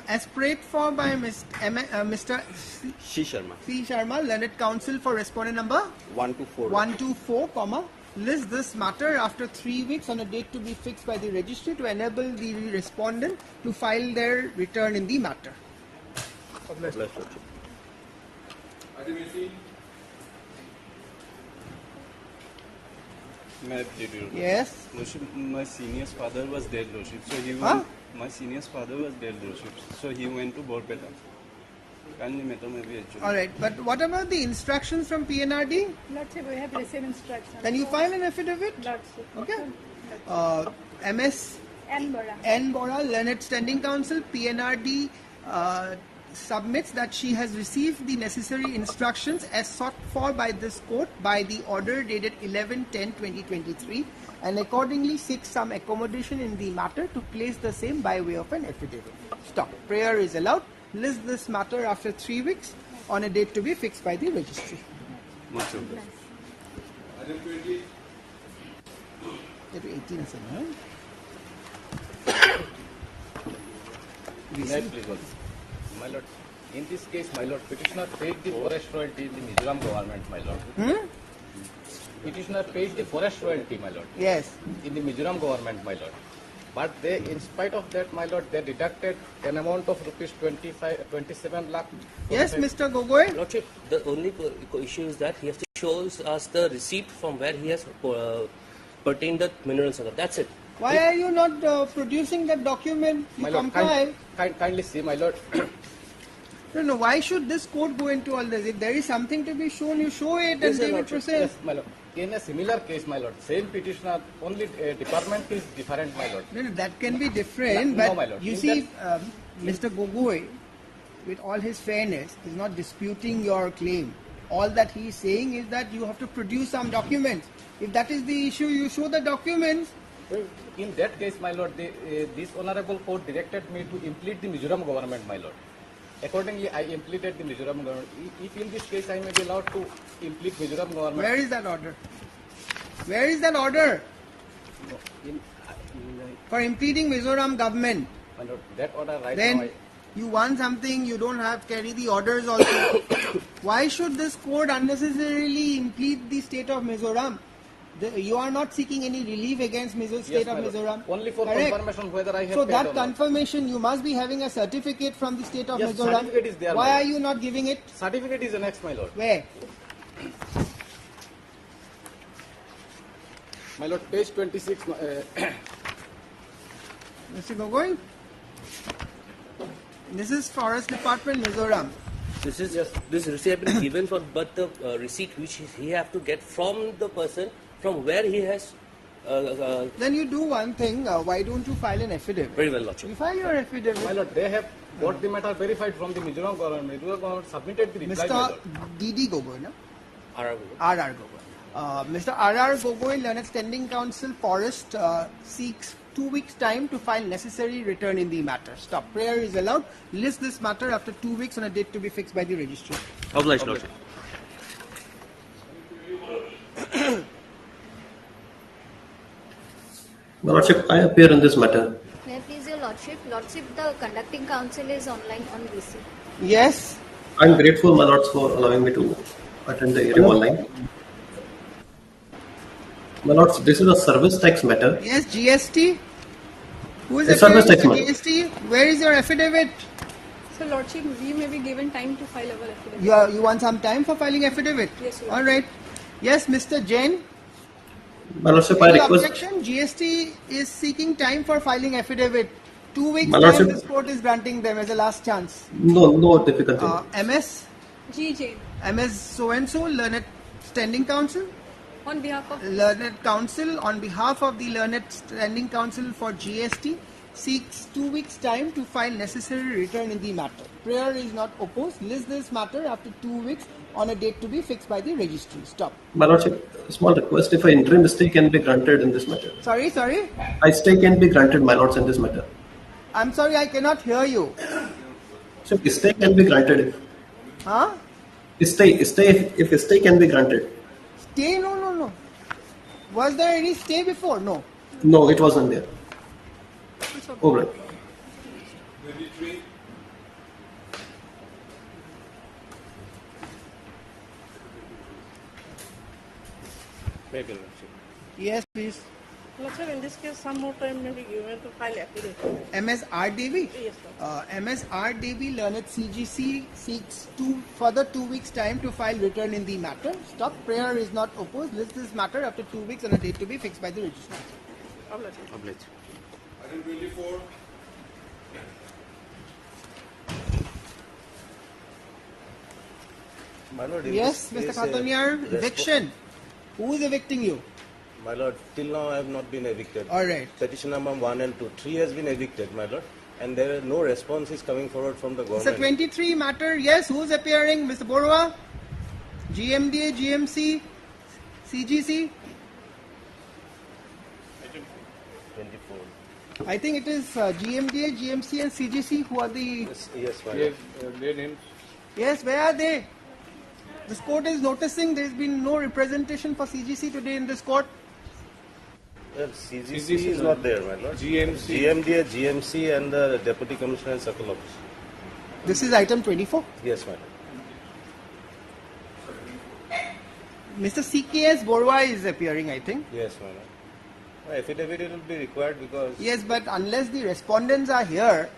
As prayed for by Mr. Shi Sharma. C. Sharma, Learned Counsel for respondent number 124. 124, list this matter after 3 weeks on a date to be fixed by the registry to enable the respondent to file their return in the matter. Lordship. May I plead your Yes. Lordship, my senior's father was dead, Lordship. So he Huh? went, my senior's father was dead, Lordship. So he went to Borpeta. Kindly matter may be adjourned. Alright, but what about the instructions from PNRD? Lordship, we have received instructions. Can you file an affidavit? Lordship. Okay. MS N. Bora. N. Bora, Learned Standing Counsel, PNRD submits that she has received the necessary instructions as sought for by this court by the order dated 11/10/2023 and accordingly seeks some accommodation in the matter to place the same by way of an affidavit. Stop. Prayer is allowed. List this matter after 3 weeks on a date to be fixed by the registry. Much obliged. Item 20. 18 is right? May I please, my lord, in this case, my lord, petitioner paid the forest royalty in the Mizoram government, my lord. Petitioner paid the forest royalty, my lord. Yes. In the Mizoram government, my lord. But they, in spite of that, my lord, they deducted an amount of rupees 27 lakh. Yes, Mr. Gogoi. Lordship, the only issue is that he has to show us the receipt from where he has pertained the minerals. That's it. Why are you not producing that document? You My lord, comply. kindly see, my lord. No, why should this court go into all this? If there is something to be shown, you show it and they will proceed. Yes, my lord. In a similar case, my lord, same petitioner, only department is different, my lord. No, that can be different, No, but my lord. you In see, Mr. Gogoi, with all his fairness, is not disputing your claim. All that he is saying is that you have to produce some documents. If that is the issue, you show the documents. In that case, my lord, this honorable court directed me to implead the Mizoram government, my lord. Accordingly, I impleaded the Mizoram government. If in this case I may be allowed to implead Mizoram government. Where is that order? Where is that order? For impeding Mizoram government. My lord, that order right Then now. you want something, you don't have carry the orders also. Why should this court unnecessarily impede the state of Mizoram? You are not seeking any relief against state of my lord. Mizoram. Only for Correct? confirmation whether I have So paid that or not. confirmation, you must be having a certificate from the state of Yes, Mizoram. certificate is there, Why my are lord. you not giving it? Certificate is annexed, my lord. Where? My lord, page 26. Mr. Gogoi? This is Forest Department, Mizoram. This is this receipt has been given for, but the receipt which he have to get from the person from where he has. Then you do one thing. Why don't you file an affidavit? Very well, Lordship. You file your affidavit. My lord, they have got the matter verified from the Mizoram government. Mizoram government submitted the reply. Mr. D.D. Gogoi, no? R.R. Gogoi. R.R. Gogoi. Mr. R.R. Gogoi, Learned Standing Council, Forest, seeks 2 weeks' time to file necessary return in the matter. Stop. Prayer is allowed. List this matter after 2 weeks on a date to be fixed by the registry. Obliged, Lordship. My Lordship, I appear in this matter. May I please your Lordship? Lordship, the conducting council is online on VC. Yes. I'm grateful, my Lords, for allowing me to attend the hearing online. My Lords, this is a service tax matter. Yes, GST. Who is A service appearing tax for GST? Where is your affidavit? So, Lordship, we may be given time to file our affidavit. You want some time for filing affidavit? Yes, Lord. All right. Yes, Mr. Jain. My Lordship, I Any request. objection? GST is seeking time for filing affidavit. 2 weeks My time Lordship- this court is granting them as a last chance. No difficulty. MS? G. Jain. MS so-and-so, Learned Standing Council? On behalf of Learned Council, on behalf of the Learned Standing Council for GST, seeks 2 weeks time to file necessary return in the matter. Prayer is not opposed. List this matter after 2 weeks on a date to be fixed by the registry. Stop. My Lordship, a small request, if an interim stay can be granted in this matter. Sorry. I stay can be granted, my Lords, in this matter. I'm sorry, I cannot hear you. So, stay can be granted. Huh? If stay can be granted. Stay? No. Was there any stay before? No. No, it wasn't there. Oh, right. 23. Maybe, Lordship. Yes, please. Lordship, in this case, some more time may be given to file affidavit. MSR Devi? Yes, sir. MSR Devi Learned CGC seeks further 2 weeks time to file return in the matter. Stop. Prayer is not opposed. List this matter after 2 weeks on a date to be fixed by the registrar. Obliged. Item 24. My Lord, in Yes, this Mr. case, Khatanyar, eviction. Who is evicting you? My Lord, till now I have not been evicted. All right. Petition number 1 and 2. 3 has been evicted, my Lord. And there are no responses coming forward from the It's a government. 23 matter. Yes, who is appearing? Mr. Borua? GMDA, GMC, CGC? 24. I think it is GMDA, GMC and CGC who are the... Yes, my Yes, Lord. their names. Yes, where are they? This court is noticing there has been no representation for CGC today in this court. Well, CGC is not there, my Lord. GMDA, GMC and the Deputy Commissioner and Circle Office. This is item 24. Yes, my Lord. Mr. CKS Borua is appearing, I think. Yes, my Lord. Affidavit will be required because... Yes, but unless the respondents are here,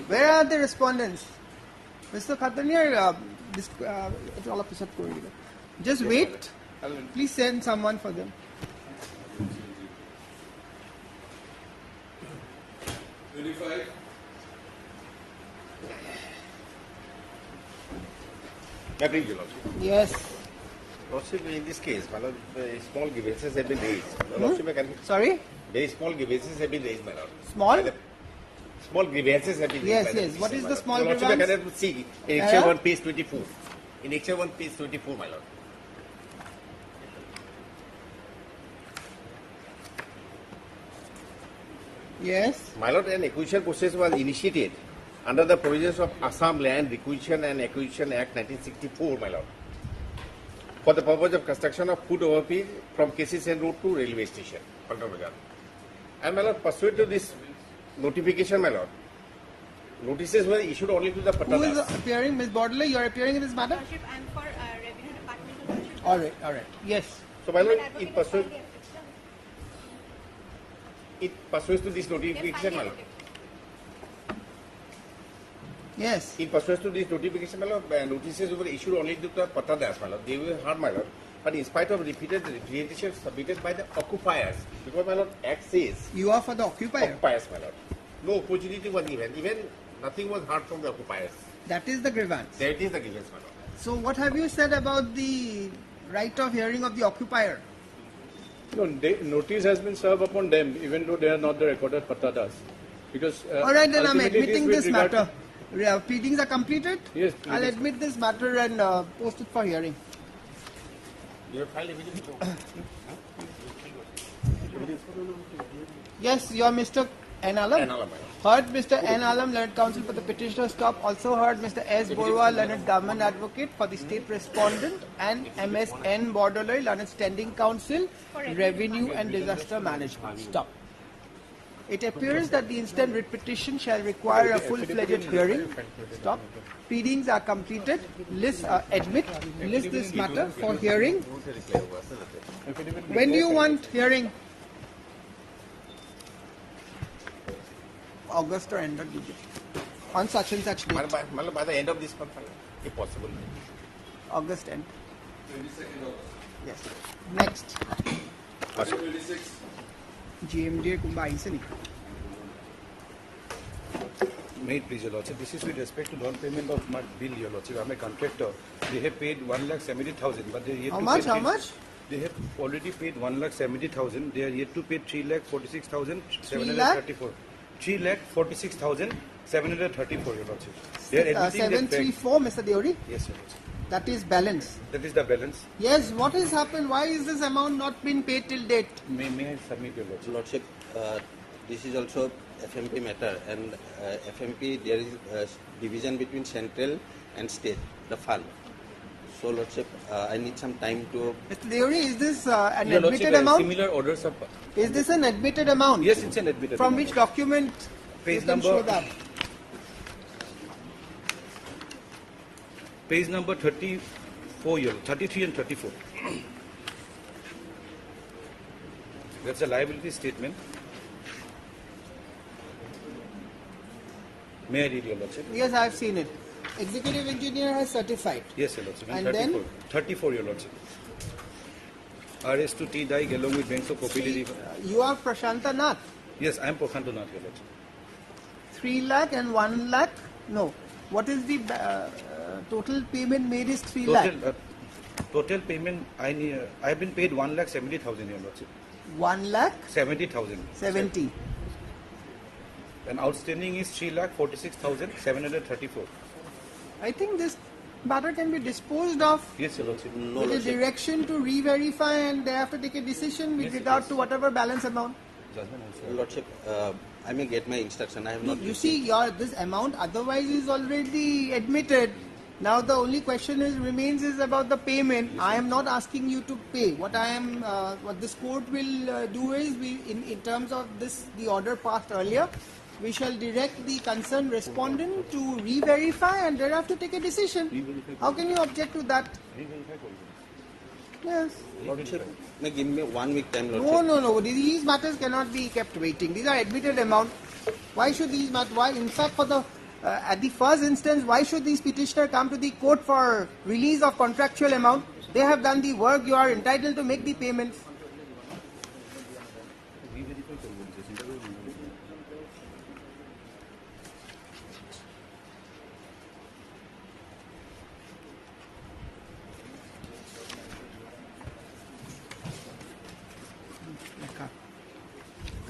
where are the respondents? Mr. Khatanyar, just wait. Please send someone for them. 25. May I bring you, Lordship? Yes. Lordship, in this case, my Lord, small grievances have been raised. Lordship, I can... Sorry? Very small grievances have been raised, my Lord. Small? Small grievances have been Yes, raised. by the yes. What is petitioner, the my small Lord. Lordship, I grievance? cannot see in Extra 1 page 24. In Extra 1 page 24, my Lord. Yes. My Lord, an acquisition process was initiated under the provisions of Assam Land Requisition and Acquisition Act 1964, my Lord, for the purpose of construction of foot overbridge from KC Road to railway station, Paltan Bazar. And my Lord, pursuant to this notification, my Lord, notices were issued only to the Who Patanas. is appearing? Ms. Baudelaire, you are appearing in this matter? Lordship, and for Revenue Department, Lordship. All right. Yes. So, my Lord, it pursuant to this notification, my Lord. Yes. In pursuance to this notification, my Lord, notices were issued only to the Patanas, my Lord. They were heard, my Lord. But in spite of repeated representations submitted by the occupiers, because, my Lord, Act says... You are for the occupier? Occupiers, my Lord. No opportunity was given. Even nothing was heard from the occupiers. That is the grievance. That is the grievance, my Lord. So what have you said about the right of hearing of the occupier? No, notice has been served upon them, even though they are not the recorded patadas. Because All right, then I'm ultimately admitting with this regard matter. Pleadings are completed? Yes, I'll pleadings. admit this matter and post it for hearing. Your file evidence. Yes, you are Mr. N. Alam. N. Alam. Heard Mr. N. Alam, learned counsel for the petitioner. Stop. Also heard Mr. S. Borwa, learned government advocate for the state respondent, and MS N. Bordoloi, learned standing counsel, revenue and disaster management. Stop. It appears that the instant writ petition shall require a full-fledged hearing. Stop. Pleadings are completed. Admit this matter for hearing. When do you want hearing? August or end of the day. On such and such date. By the end of this month, if possible. August end. 22nd August. Yes. Next. 26. GMD Kumba Isani. May it please, Your Lordship. This is with respect to non-payment of my bill, Your Lordship. I'm a contractor. They have paid 1,70,000, but they are yet to pay. How much? They have already paid 1,70,000. They are yet to pay 3,46,734. 3,46,734, Your Lordship. They are admitting 734, Mr. Deori. Yes, Your Lordship. That is balance. That is the balance. Yes, what has happened? Why is this amount not been paid till date? May I submit, Your Lordship? Lordship, this is also FMP matter, and FMP there is division between central and state, the fund. So, Lordship, I need some time to. Mr. Deori, is this an Your admitted Lordship, amount? similar orders are. Is this an admitted amount? Yes, it's an admitted From amount. which document Page you can number. show that? Page number 34, 33 and 34. That's a liability statement. May I read, Your Lordship? Yes, I have seen it. Executive engineer has certified. Yes, Your Lordship. And 34. then? 34, Your Lordship. RS to T Dike along with banks of Kopili. You are Prashanta Nath. Yes, I am Prashanta Nath, Your Lordship. 3 lakh and 1 lakh? No. What is the total payment made is 3 lakh? Total payment, I have been paid 1,70,000, Your Lordship. 1 lakh? 70,000. 70. And outstanding is 3,46,734. I think this matter can be disposed of Yes, Your Lordship. with a direction to re-verify and they have to take a decision with regard to whatever balance amount. Lordship, I may get my instruction. I have not. You see, this amount otherwise is already admitted. Now the only question remains is about the payment. I am not asking you to pay. What this court will do is, in terms of the order passed earlier, we shall direct the concerned respondent to re-verify and thereafter take a decision. How can you object to that? Yes. Lordship, may give me 1 week time, Lordship. No. These matters cannot be kept waiting. These are admitted amount. Why should these matters? Why, in fact, at the first instance, why should these petitioner come to the court for release of contractual amount? They have done the work. You are entitled to make the payments.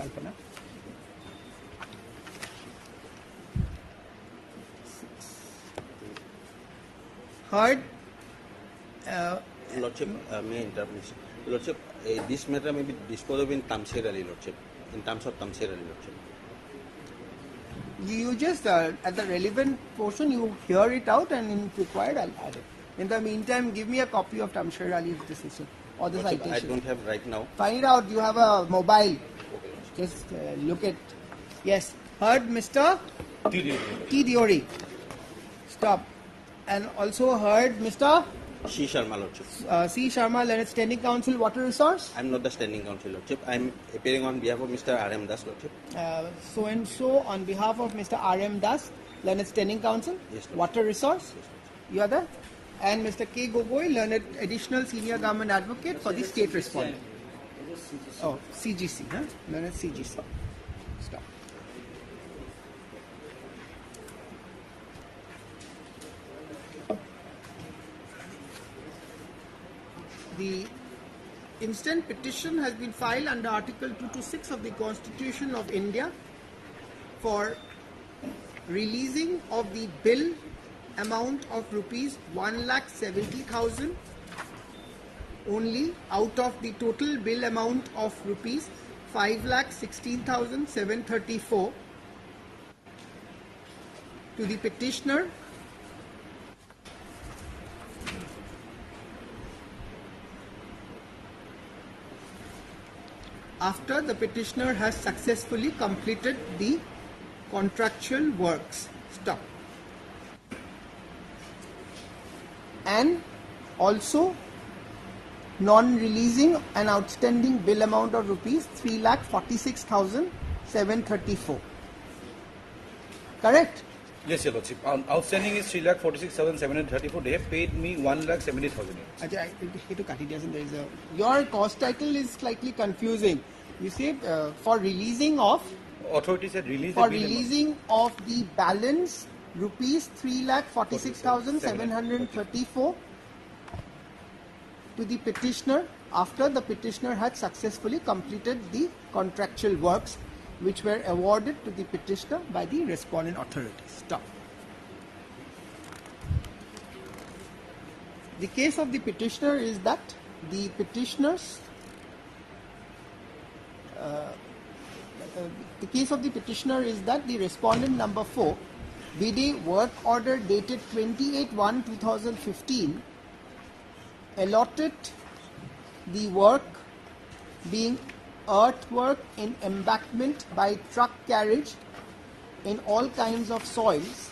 Kalpana. Heard. Lordship, may I interrupt? Lordship, this matter may be disposed of in Tamsir Ali, Lordship. In terms of Tamsir Ali, Lordship. You just, at the relevant portion, you hear it out and if required, I'll add it. In the meantime, give me a copy of Tamsir Ali's decision or the Lordship, citation. I don't have right now. Find it out. You have a mobile. Just look at. Yes. Heard Mr. T. Deori. Stop. And also heard Mr. C. Sharma, Lordship. C. Sharma, Learned Standing Counsel, Water Resource. I am not the standing counsel, Lordship. I am appearing on behalf of Mr. R.M. Das, Lordship. So and so on behalf of Mr. R.M. Das, Learned Standing Counsel, Yes, Water Resource. You are there? And Mr. K. Gogoi, Learned Additional Senior Government Advocate for the State Respondent. Oh, CGC, huh? Learned CGC. Stop. The instant petition has been filed under Article 226 of the Constitution of India for releasing of the bill amount of rupees 1,70,000 only out of the total bill amount of rupees 5,16,734 to the petitioner after the petitioner has successfully completed the contractual works. Stop. And also non-releasing an outstanding bill amount of rupees 3,46,734. Correct? Yes, Your Lordship. Outstanding is 3,46,734. They have paid me 1,70,000. There is your cost title is slightly confusing. You say for releasing of Authority said release for the bill releasing of the balance rupees 3,46,734 to the petitioner after the petitioner had successfully completed the contractual works which were awarded to the petitioner by the respondent authority. Stop. The case of the petitioner is that the petitioners the case of the petitioner is that the respondent number 4 BD work order dated 28/1/2015 allotted the work being earthwork in embankment by truck carriage in all kinds of soils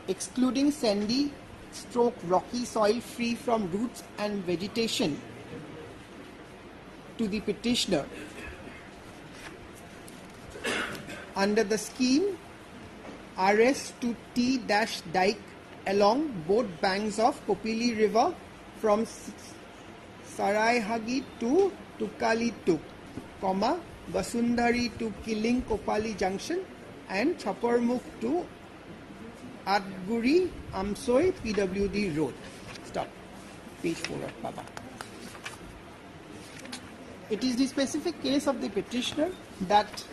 excluding sandy / rocky soil free from roots and vegetation to the petitioner under the scheme RS to T-dike along both banks of Kopili River from Saraihagi to Tukalituk, Basundhari to Kiling Kopali Junction and Chaparmukh to Atguri Amsoi PWD Road. Stop. Page 4 of Baba. It is the specific case of the petitioner that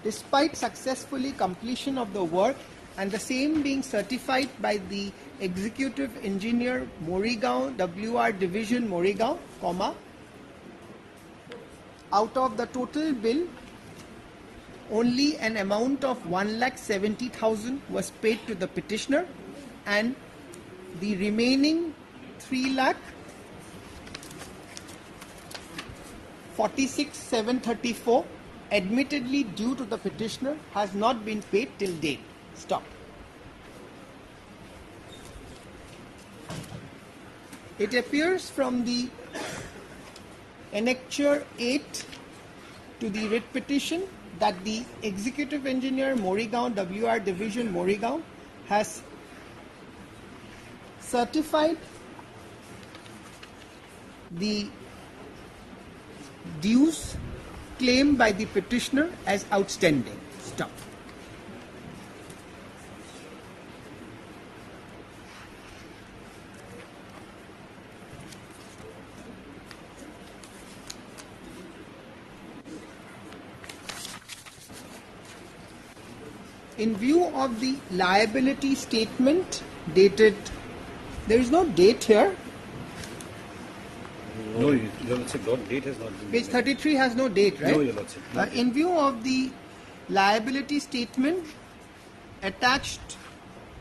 despite successfully completion of the work and the same being certified by the Executive Engineer Morigaon WR Division Morigaon, out of the total bill only an amount of 1,70,000 was paid to the petitioner and the remaining 3,46,734 admittedly due to the petitioner has not been paid till date. Stop. It appears from the Annexure 8 to the writ petition that the Executive Engineer Morigaon WR Division Morigaon has certified the dues claimed by the petitioner as outstanding. Stop. In view of the liability statement dated, there is no date here. No, Your Lordship, date has not been. Page 33 has no date, right? No, Your Lordship. In view of the liability statement attached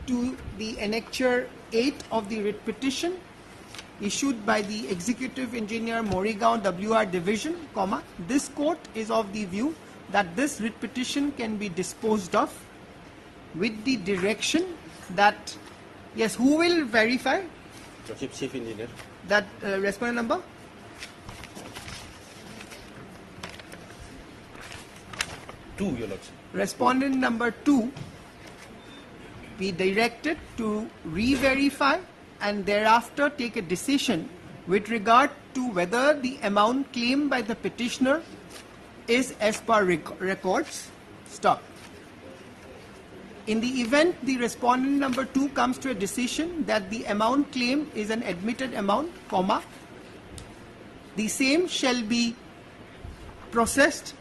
to the Annexure 8 of the writ petition issued by the Executive Engineer Morigaon WR Division, this court is of the view that this writ petition can be disposed of with the direction that, yes, who will verify? Chief Engineer. That respondent number? Two, Your Lordship. Respondent number 2 be directed to re-verify and thereafter take a decision with regard to whether the amount claimed by the petitioner is as per records. Stop. In the event the respondent number 2 comes to a decision that the amount claimed is an admitted amount, the same shall be processed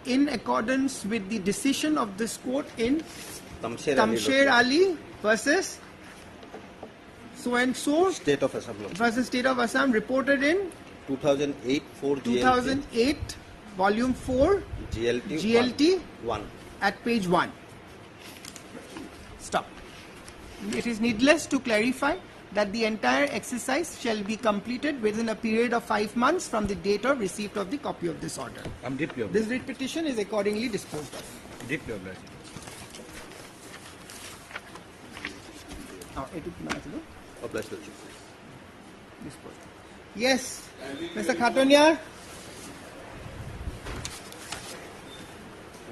in accordance with the decision of this court in Tamsher Ali versus so and so State of Assam versus State of Assam, reported in 2008 4 2008 volume 4 GLT 1 at page 1. Stop. It is needless to clarify that the entire exercise shall be completed within a period of 5 months from the date of receipt of the copy of this order. I'm deeply This writ petition is accordingly disposed of. deeply obliged. Obliged. Disposed. Yes, Mr. Khatoniar.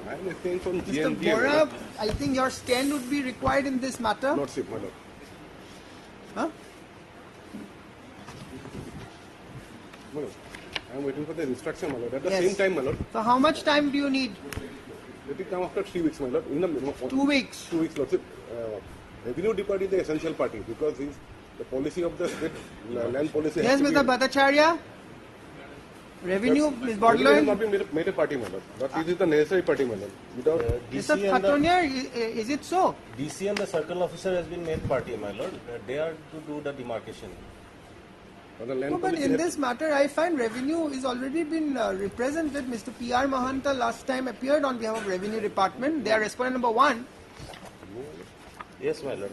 I am appearing from Mr. GMD. Bora, I think your stand would be required in this matter. Lordship, my lord. Huh? My lord, I am waiting for the instruction, my lord. At the Yes. same time, my lord, So how much time do you need? let it come after 3 weeks, my lord. In the 2 weeks. 2 weeks, lordship. Revenue department is the essential party because the policy of the state land policy. Yes, has to Mr. be- Bhattacharya. Revenue, Ms. Revenue has Bordloin. not been made a party, my lord. But it is the necessary party, my lord. Without Mr. Khatoniar, is it so? DC and the circle officer has been made party, my lord. They are to do the demarcation. the land No, but policy in has- this matter, I find revenue is already been represented. Mr. P.R. Mahanta last time appeared on behalf of Revenue Department. They are respondent number 1. Yes, my lord.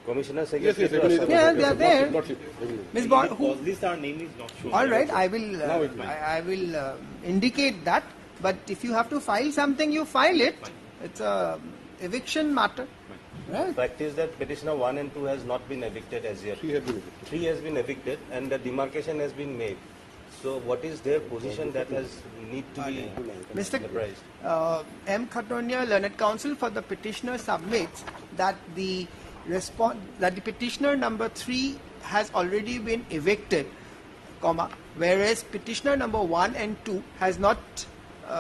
Commissioner Yes, Secretary. yes, revenue is- Yeah, they are there. Lordship, revenue. Ms. Bond, who? This our name is not shown. All right, I will. Now it will. I will indicate that. But if you have to file something, you file it. It's a eviction matter. Right? Fact is that petitioner 1 and 2 has not been evicted as yet. 3 has been evicted. 3 has been evicted and the demarcation has been made. So what is their position that has need to be Mr. apprised? M. Khatoniar, Learned Counsel for the petitioner submits that the petitioner number 3 has already been evicted, whereas petitioner number 1 and 2 has not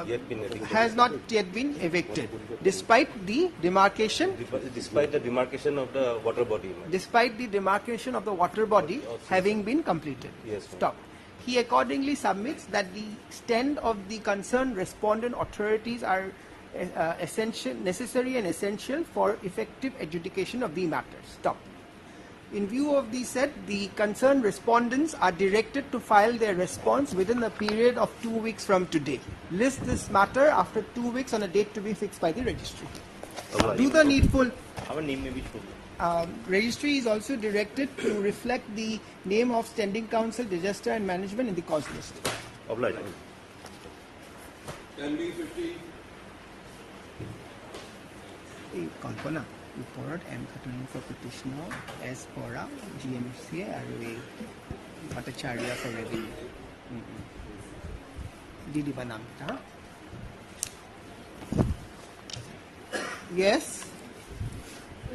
yet been evicted, despite the demarcation. Despite the demarcation of the water body. Despite the demarcation of the water body having been completed. Yes, ma'am. Stop. He accordingly submits that the stand of the concerned respondent authorities are necessary and essential for effective adjudication of the matter. Stop. In view of the said, the concerned respondents are directed to file their response within a period of 2 weeks from today. List this matter after 2 weeks on a date to be fixed by the registry. Do the needful. Our name may be shown. Registry is also directed to reflect the name of Standing Council, Register and Management in the cause list. Obliged. LD50. Kalpana, report M. Khatoniar for petitioner, S. Bora, GMFCA, ROA, Bhattacharya for revenue. Didi Banamta. Yes.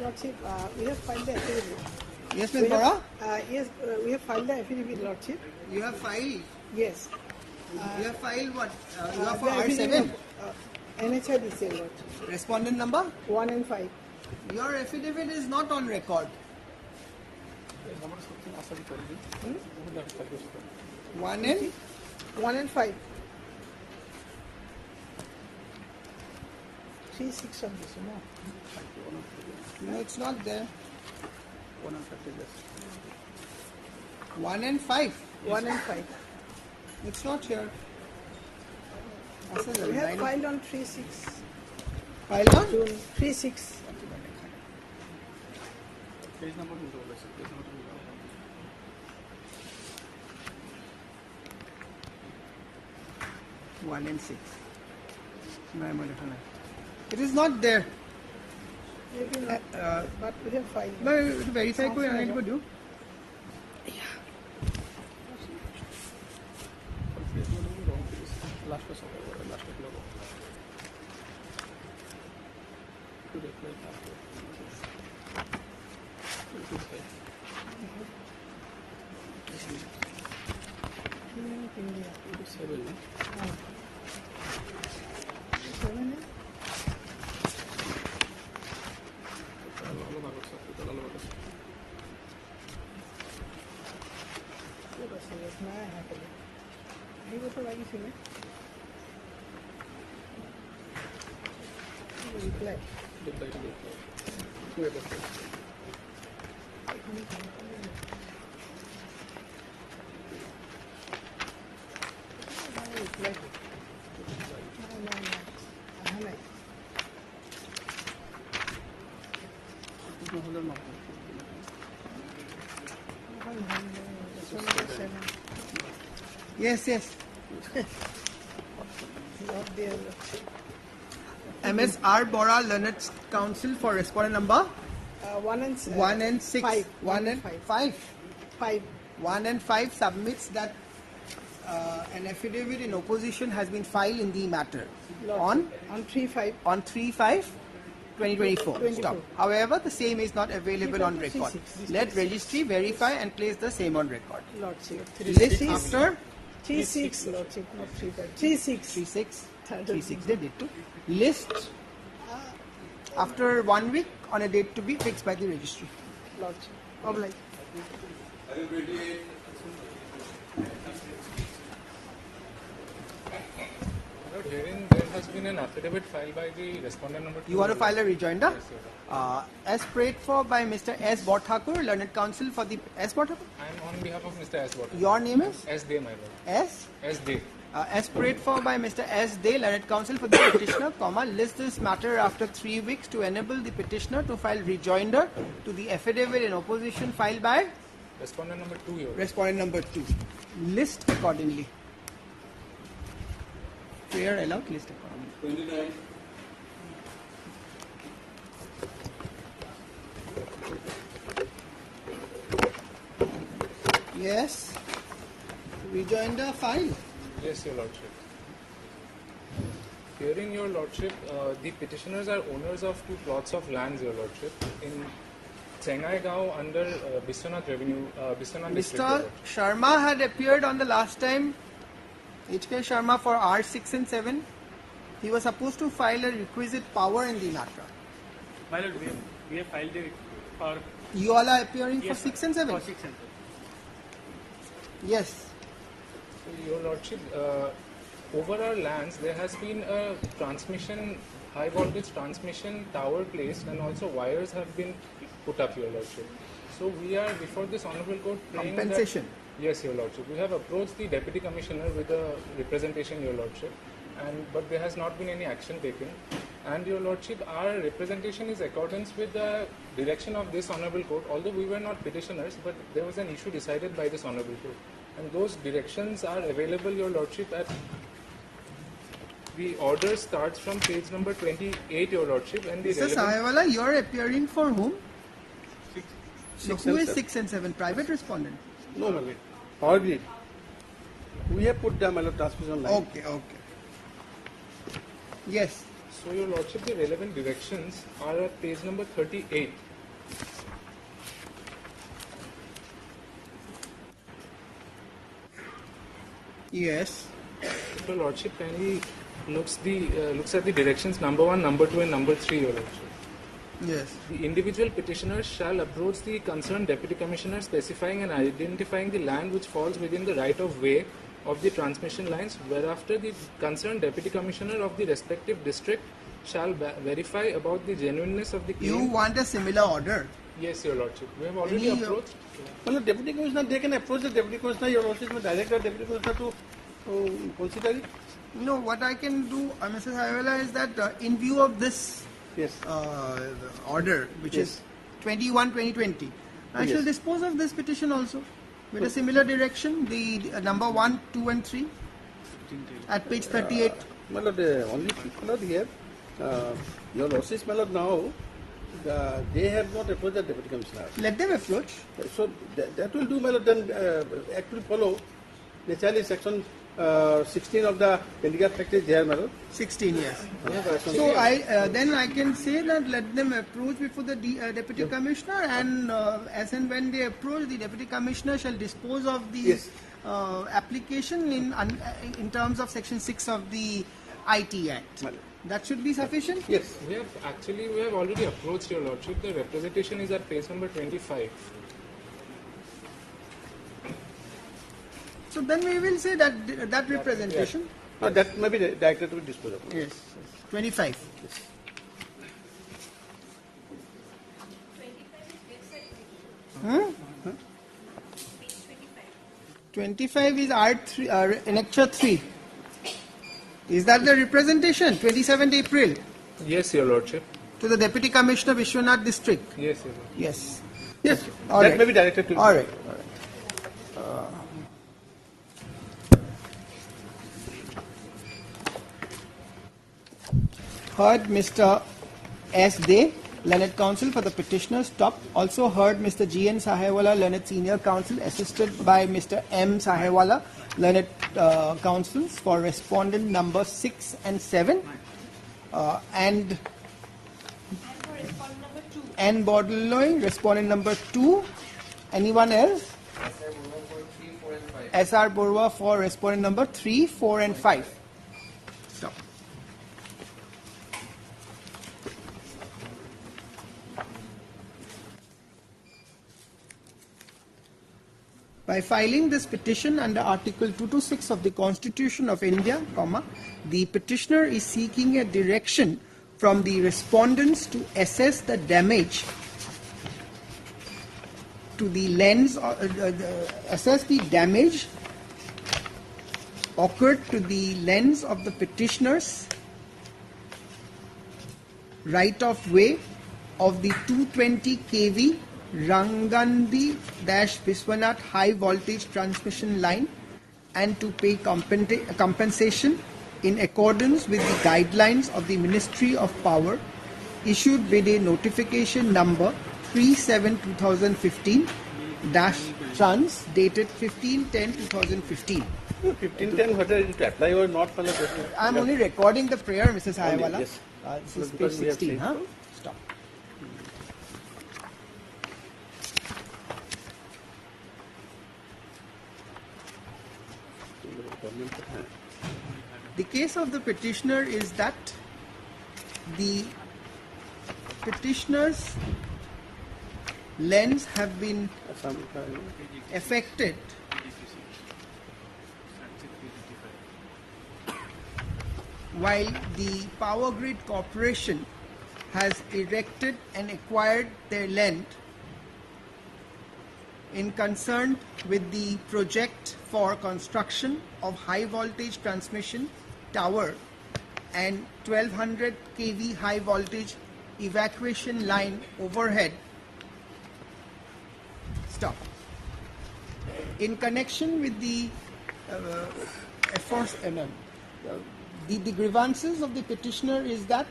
Lordship, we have filed the affidavit. Yes, Ms. Bora? Yes, we have filed the affidavit, Lordship. You have filed? Yes. You have filed what? You have for the affidavit R7? of, NHIDC, Lordship. Respondent number? 1 and 5. Your affidavit is not on record. 1 and? 1 and 5. 3-6 on this, no? No, it's not there. 1 and 5. 1 and 5. It's not here. We have filed on 3-6. Filed on? June 3-6. Page number is over, sir. Page number is over. One and 6. It is not there. Maybe not, but we have filed. No, verify ko yan ko do. Last person, last person. To reply Reply. Yes, yes. Not there. MS R. Bora, Learned Counsel for respondent number 1 and 1 and 6. 5. 1 and 5. 5. 1 and 5 submits that an affidavit in opposition has been filed in the matter on 3/5. On 3/5/2024. Stop. However, the same is not available on record. Let registry verify and place the same on record. Lordship. List after 3/6. Lordship, not 3/5. 3/6. 3/6. 3/6. They did too. List after 1 week on a date to be fixed by the registry. Lordship. Oblige. Hearing there has been an affidavit filed by the respondent number 2. You want to file a rejoinder? Yes, sir. As prayed for by Mr. S. Borthakur, Learned Counsel for the S. Borthakur? I am on behalf of Mr. S. Water. Your name is? S. Day, my lord. S? S. Day. As prayed for by Mr. S. Day, Learned Counsel for the petitioner, list this matter after 3 weeks to enable the petitioner to file rejoinder to the affidavit in opposition filed by Respondent number 2. Your respondent number 2. List accordingly. Prayer allowed, list accordingly. 29. Yes. Rejoinder file. Yes, your lordship. Hearing your lordship, the petitioners are owners of 2 plots of lands, your lordship, in Chengai Gao under Biswanath Revenue, Biswanath District. Mr. Sharma had appeared on the last time, H.K. Sharma for R6 and 7. He was supposed to file a requisite power in the matter. My lord, we have filed it for... You all are appearing Yes, for 6 and 7? For 6 and 7. Yes. So, your lordship, over our lands there has been a transmission, high voltage transmission tower placed, and also wires have been put up, your lordship. So we are before this honorable court praying Compensation. That, yes, your lordship. We have approached the deputy commissioner with a representation, your lordship, but there has not been any action taken. And your lordship, our representation is accordance with the direction of this honorable court. Although we were not petitioners, but there was an issue decided by this honorable court, and those directions are available, your lordship, at the order starts from page number 28, your lordship, and the Mr. Sahewala, you are appearing for whom? So Six who and is 7. 6 and 7? Private respondent? No, my lord. Power grid. We have put the transmission line. Okay, okay. Yes. So, your lordship, the relevant directions are at page number 38. Yes. Your lordship kindly looks at the directions number 1, number 2, and number 3, your lordship. Yes. The individual petitioners shall approach the concerned deputy commissioner specifying and identifying the land which falls within the right of way of the transmission lines, whereafter the concerned deputy commissioner of the respective district shall verify about the genuineness of the claim. You want a similar order? Yes, your lordship. We have already approached. Well, deputy commissioner, they can approach the deputy commissioner. Your lordship will direct the deputy commissioner to consider it. No, what I can do, Mr. Sahewala, is that in view of this order, which is 21/2020, I shall dispose of this petition also with a similar direction, the number 1, 2, and 3 at page 38. My lord, only my lord here, your lordship, my lord, now they have not approached the deputy commissioner. Let them approach. So that will do, my lord. Then actually follow naturally section 16 of the Handicap Act is there, my lord. 16, yes. So then I can say that let them approach before the deputy commissioner, and as and when they approach, the deputy commissioner shall dispose of the application in terms of section 6 of the IT Act. That should be sufficient? Yes. We have already approached, your lordship. The representation is at page number 25. So then we will say that representation. That may be directed to dispose of. Yes. 25. Yes. Hmm? 25 is R3, Annexure 3. Is that the representation? 27th April. Yes, Your Lordship. To the Deputy Commissioner, Vishwanath District. Yes, Your Lordship. Yes. Yes, All that right. may be directed to. All right. Heard Mr. S. De, Learned Counsel for the petitioner, stopped. Also heard Mr. G. N. Sahewala, Learned Senior Counsel, assisted by Mr. M. Sahewala, Learned Counsels for respondent number 6 and 7. And N. Bordeloy, respondent number 2. Anyone else? S.R. Borwa for respondent number 3, 4 and 5. Stop. By filing this petition under Article 226 of the Constitution of India, the petitioner is seeking a direction from the respondents to assess the damage to the lens, assess the damage occurred to the lens of the petitioner's right of way of the 220 kV Rangandi-Viswanath high voltage transmission line and to pay compensation in accordance with the guidelines of the Ministry of Power issued with a notification number 37/2015 dated 15/10/2015. 1510 whether it will apply or not. I am only recording the prayer, Mrs. Hayawala. Yes. This is Because page we have 16. seen- Stop. The case of the petitioner is that the petitioner's lens have been affected while the Power Grid Corporation has erected and acquired their land in concern with the project for construction of high voltage transmission tower and 1200 kV high voltage evacuation line overhead. Stop. In connection with the the grievances of the petitioner is that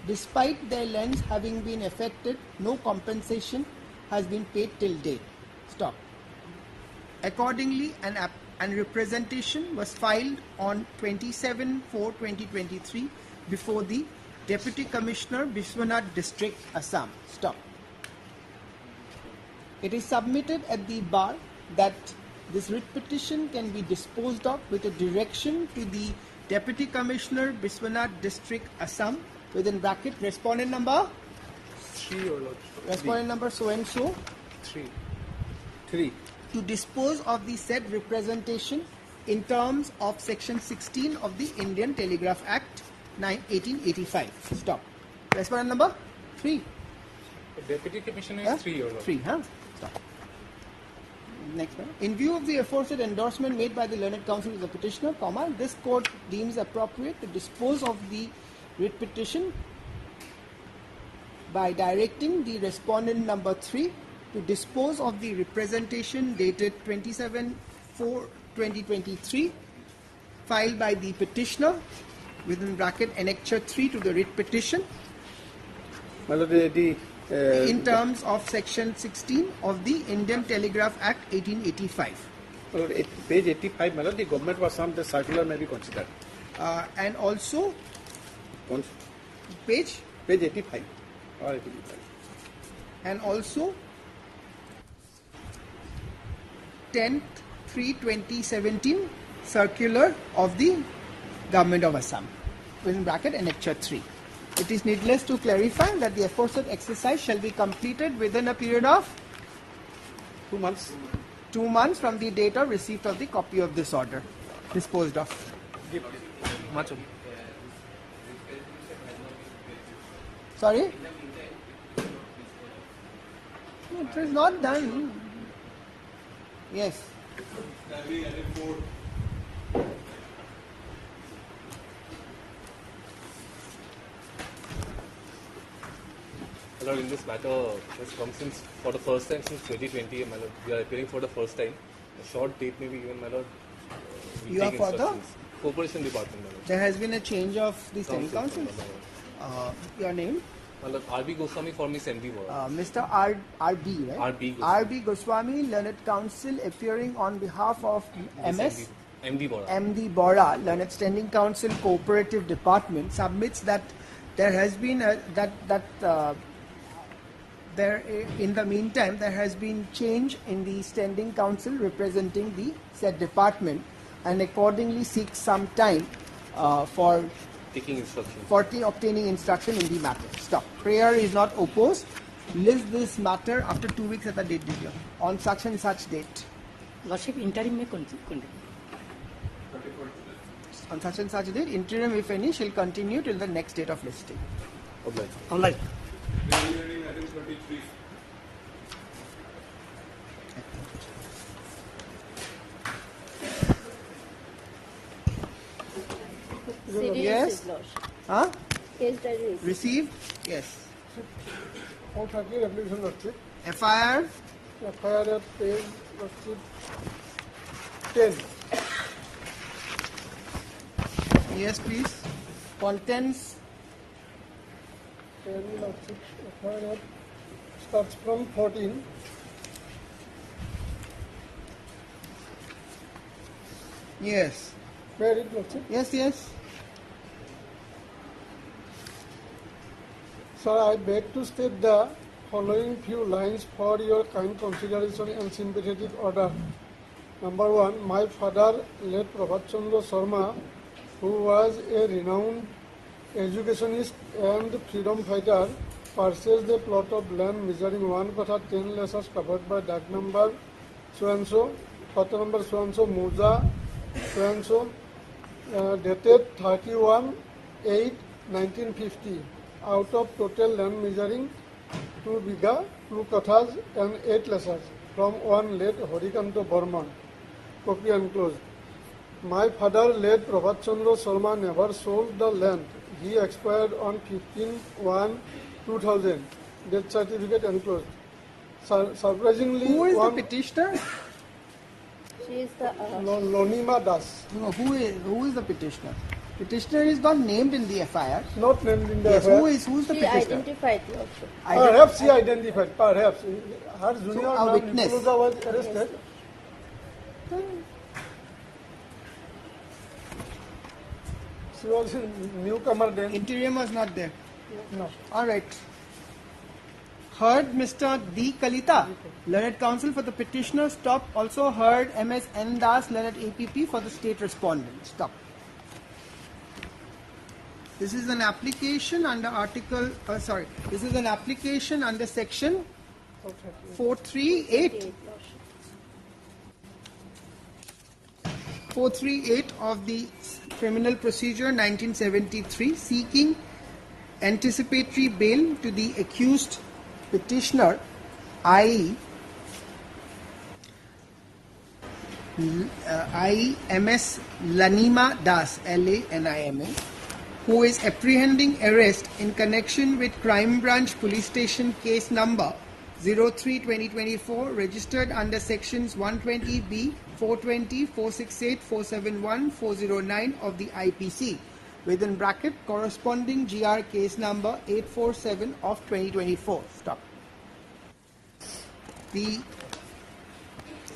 despite their lands having been affected, no compensation has been paid till date. Stop. Accordingly, an representation was filed on 27/4/2023 before the Deputy Commissioner, Vishwanath District, Assam. Stop. It is submitted at the bar that this writ petition can be disposed of with a direction to the Deputy Commissioner, Vishwanath District, Assam, within bracket respondent number 3, Your Lordship. respondent number so and so 3. to dispose of the said representation in terms of section 16 of the Indian Telegraph Act 1885. Stop. Respondent number 3. The Deputy Commissioner is 3, Your Lordship. 3, Stop. Next one. In view of the aforesaid endorsement made by the Learned Counsel to the petitioner, this court deems appropriate to dispose of the writ petition by directing the respondent number 3 to dispose of the representation dated 27/4/2023 filed by the petitioner within bracket annexure 3 to the writ petition in terms of section 16 of the Indian Telegraph Act 1885. Page 85, my lord, the government was some the circular may be considered. And also page 85 or 85. And also 10/3/2017 circular of the Government of Assam within bracket annexure 3. It is needless to clarify that the aforesaid exercise shall be completed within a period of 2 months. 2 months from the date of receipt of the copy of this order. Disposed of. Much of Sorry? It is not done. Yes. My Lord, in this matter, has come since for the first time since 2020, my Lord. We are appearing for the first time. A short date may be given, my Lord. We You take are for the? instructions. Corporation Department, my Lord. There has been a change of the standing Council, council. my Lord. Your name? My Lord, R.B. Goswami for Miss N.B. Bora. Mr. R.B. right? R.B. Goswami. R.B. Goswami, Learned Counsel, appearing on behalf of MS M.D. Bora. M.D. Bora, Learned Standing Council Cooperative Department, submits that there has been in the meantime there has been change in the Standing Council representing the said department, and accordingly seeks some time for Taking instructions. obtaining instruction in the matter. Stop. Prayer is not opposed. List this matter after 2 weeks at the date given on such and such date. Lordship, interim may continue. On such and such date, interim, if any, shall continue till the next date of listing. Online. Item 33. Yes? Huh? Yes, that is. Received? Yes. 430 application Lordship. FIR? FIR at page Lordship 10. Yes, please. Contents? 10 Lordship. FIR at starts from 14. Yes. Where is Lordship? Yes, yes. Sir, I beg to state the following few lines for your kind consideration and sympathetic order. Number one, my father, late Prabhat Chandra Sharma, who was a renowned educationist and freedom fighter, purchased a plot of land measuring 1 kotha 10 lesas covered by Dak number so-and-so, Kotha number so-and-so, Muja so-and-so, dated 31/8/1950. Out of total land measuring 2 biga, 2 kothas and 8 lesas from one late Horikanto Burman. Copy enclosed. My father, late Prabhat Chandra Sharma, never sold the land. He expired on 15/1/2000. Death certificate enclosed. Surprisingly, Who is the petitioner? She is the. Lonima Das. No, who is the petitioner? Petitioner is not named in the FIR. Not named in the Yes, FIR. who's the She petitioner? identified, Lordship. Perhaps she identified. Perhaps her junior a Nam witness. Nipuluga was arrested. She was a newcomer then. Interim was not there. No. All right. Heard Mr. D. Kalita, Learned Counsel for the petitioner. Stop. Also heard MS N. Das, Learned APP for the state respondent. Stop. This is an application under this is an application under section 438. 438 of the Criminal Procedure 1973, seeking anticipatory bail to the accused petitioner, i.e. MS Lanima Das, Lanima, who is apprehending arrest in connection with Crime Branch Police Station case number 03/2024, registered under sections 120B, 420, 468, 471, 409 of the IPC, within bracket corresponding GR case number 847 of 2024. Stop. The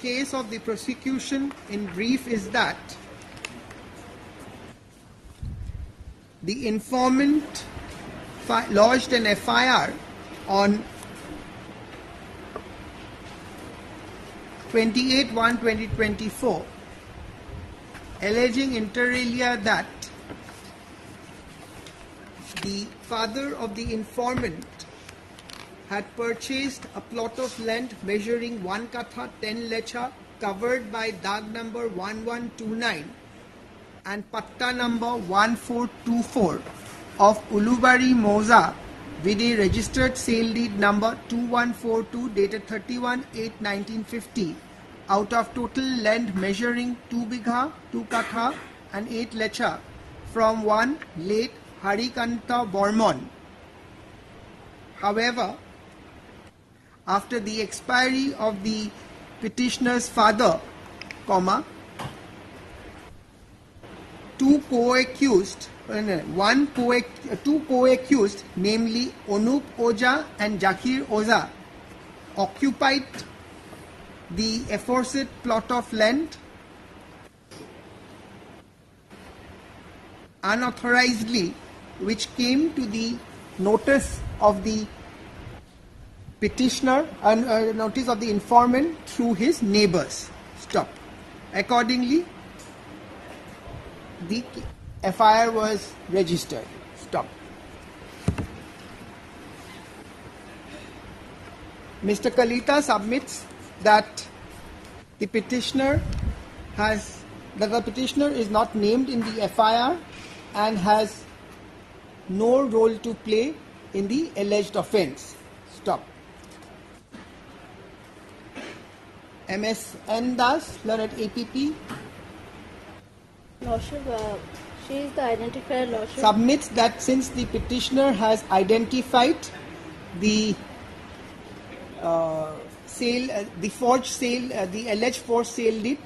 case of the prosecution in brief is that the informant lodged an FIR on 28/1/2024, alleging inter alia that the father of the informant had purchased a plot of land measuring 1 katha 10 lecha covered by Dag number 1129 and Patta number 1424 of Ulubari Moza, VD registered sale deed number 2142 dated 31/8/1950 out of total land measuring 2 bigha, 2 katha and 8 lecha from one late Harikanta Bormon. However, after the expiry of the petitioner's father, two co-accused, namely Onup Oja and Jakir Oza, occupied the aforesaid plot of land unauthorizedly, which came to the notice of the petitioner and notice of the informant through his neighbors. Stop. Accordingly, the FIR was registered. Stop. Mr. Kalita submits that the petitioner is not named in the FIR and has no role to play in the alleged offence. Stop. MS N Das, learned APP, Lordship, she is the identifier, Lordship. submits that since the petitioner has identified the the forged sale, the alleged forged sale deed,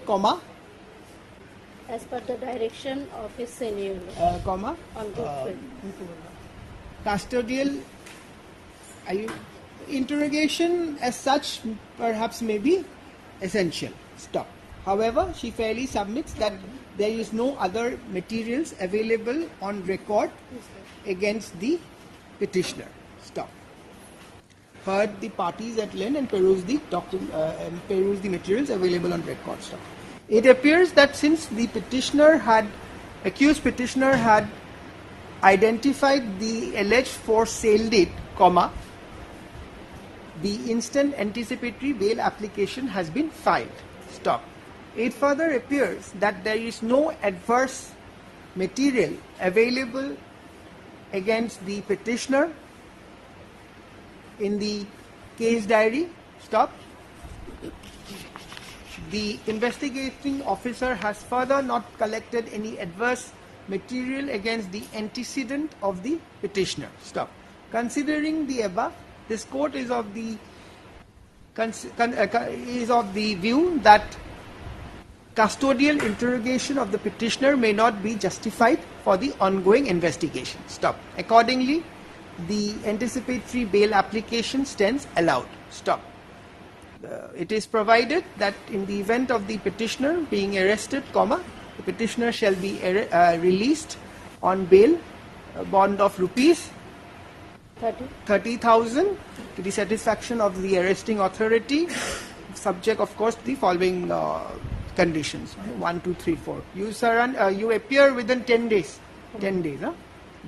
As per the direction of his senior. On custodial interrogation as such perhaps may be essential. Stop. However, she fairly submits that there is no other materials available on record against the petitioner. Stop. Heard the parties at length and peruse the materials available on record. Stop. It appears that since the accused petitioner had identified the alleged forced sale date, the instant anticipatory bail application has been filed. Stop. It further appears that there is no adverse material available against the petitioner in the case diary. Stop. The investigating officer has further not collected any adverse material against the antecedent of the petitioner. Stop. Considering the above, this court is of the view that custodial interrogation of the petitioner may not be justified for the ongoing investigation. Stop. Accordingly, the anticipatory bail application stands allowed. Stop. It is provided that in the event of the petitioner being arrested, the petitioner shall be released on bail, bond of rupees 30,000 to the satisfaction of the arresting authority, subject of course to the following conditions. 1, 2, 3, 4. You appear within 10 days. 10 days,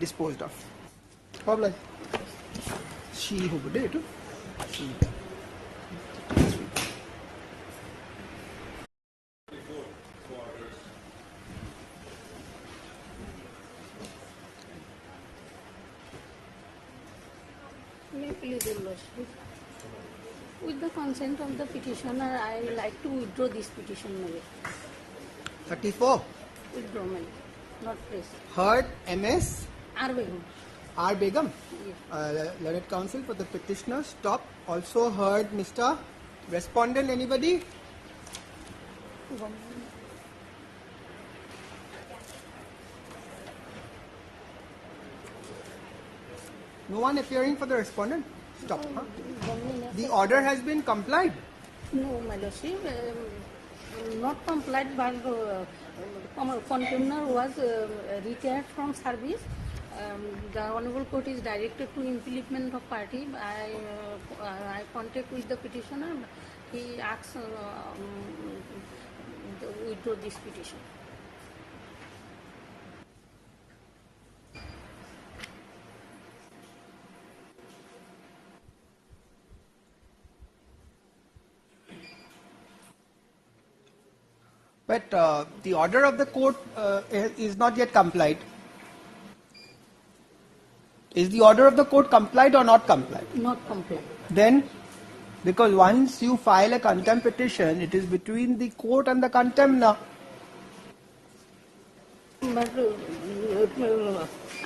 disposed of. Problem. She who would do it. With the consent of the petitioner, I would like to withdraw this petition. 34. Withdraw, not place. Heard MS R. Begum. R. Begum. Yes. Learned counsel for the petitioner. Stop. Also heard Mr. Respondent. Anybody? No one appearing for the respondent? Stop. The order has been complied. No, my lordship, not complied, but contemner was retired from service. The Honorable Court is directed to implement of party. I contact with the petitioner. He asks withdraw this petition. But the order of the court is not yet complied. Is the order of the court complied or not complied? Not complied. Then, because once you file a contempt petition, it is between the court and the contemner. But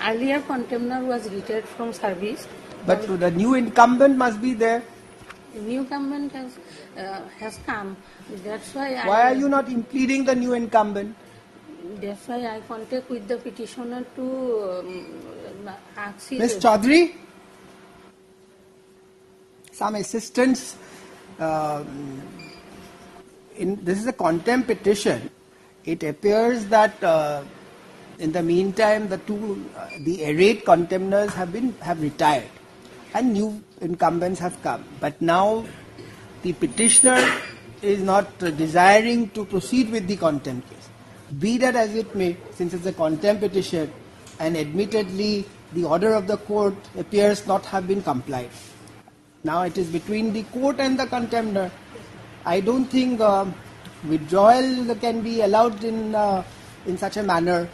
earlier contemner was retired from service. But the new incumbent must be there. New incumbent has come. That's why. Why are you not impleading the new incumbent? That's why I contact with the petitioner to ask his. Ms. Chaudhary, some assistance. This is a contempt petition. It appears that in the meantime, the arrayed contemners have retired, and new incumbents have come. But now, the petitioner is not desiring to proceed with the contempt case. Be that as it may, since it's a contempt petition, and admittedly the order of the court appears not have been complied. Now it is between the court and the contemner. I don't think withdrawal can be allowed in such a manner.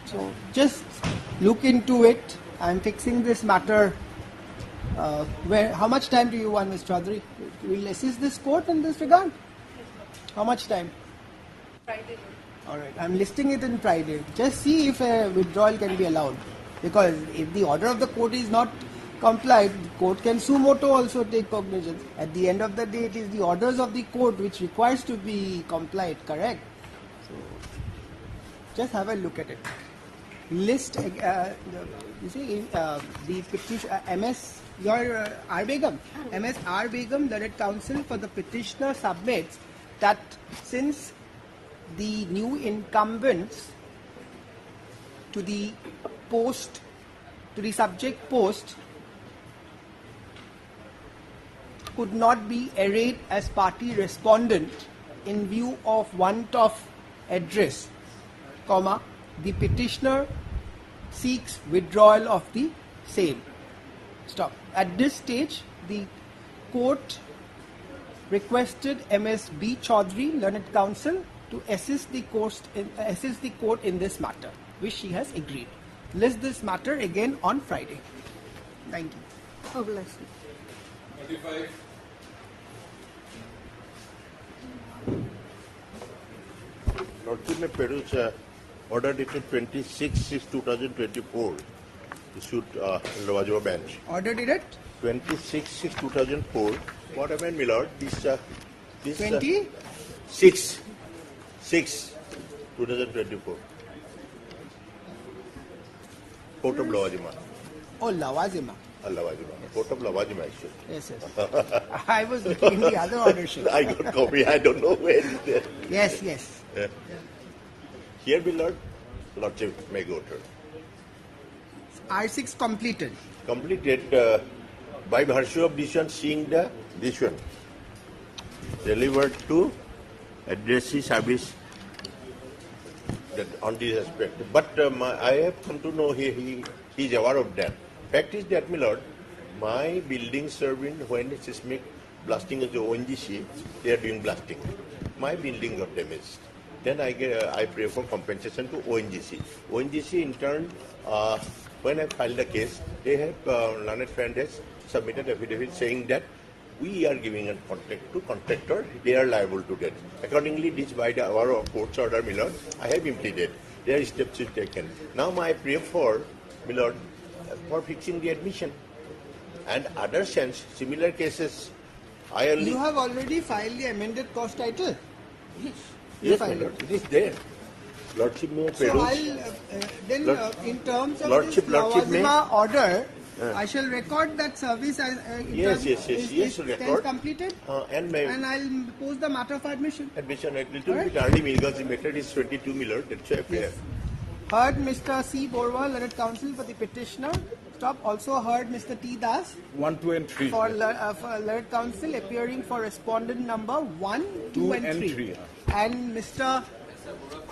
So just look into it. I'm fixing this matter. How much time do you want, Ms. Chaudhary? Will assist this court in this regard? How much time? Friday. All right, I'm listing it in Friday. Just see if a withdrawal can be allowed. Because if the order of the court is not complied, the court can suo moto also take cognizance. At the end of the day, it is the orders of the court which requires to be complied, correct? So, just have a look at it. List, you see, the petition, MS, your R. Begum, MS R. Begum, learned counsel for the petitioner submits that since the new incumbents to the post, to the subject post, could not be arrayed as party respondent in view of want of address, comma, the petitioner seeks withdrawal of the same. Stop. At this stage, the court requested MS B. Chaudhary, learned counsel, to assist the court in this matter, which she has agreed. List this matter again on Friday. Thank you. Oh, bless you. 35. Lordship may produce order dated 26/6/2024 issued Lavajova bench. Order dated 26/6/2004. What happened, my lord? This 6/6/2024. Court of Lavajima. Oh, Lavajima. Lavajima. Court of Lavajima, actually. Yes, yes. I was looking in the other order sheet. I got copy. I don't know where it is there. Yes, yes. Here, my lord, Lordship may go to. R6 completed. Completed by virtue of decision seeing this one delivered to addressee service that on this aspect. But I have come to know he is aware of that. Fact is that, my lord, my building serving when seismic blasting is the ONGC, they are doing blasting. My building got damaged. Then I pray for compensation to ONGC. ONGC in turn, when I filed the case, they have learned friend has submitted affidavit saying that we are giving a contract to contractor, they are liable to that. Accordingly, this by our court's order, my lord, I have implemented. Their steps is taken. Now my prayer for, my lord, for fixing the admission. And other sense, similar cases, I only... You have already filed the amended cost title? Yes. Yes, my lord, it is there. Lordship may So I'll, then in terms of Lordship, this Lordship may... Lavajima order, I shall record that service as Yes, stands record. completed, and I'll post the matter for admission. Admission a little bit early because the method is 22 miller, that's why I Yes. Heard Mr. C. Borwa, learned counsel for the petitioner. Stop. Also heard Mr. T. Das. 1, 2 and 3. For learned counsel appearing for respondent number 1, 2 and 3. And Mr.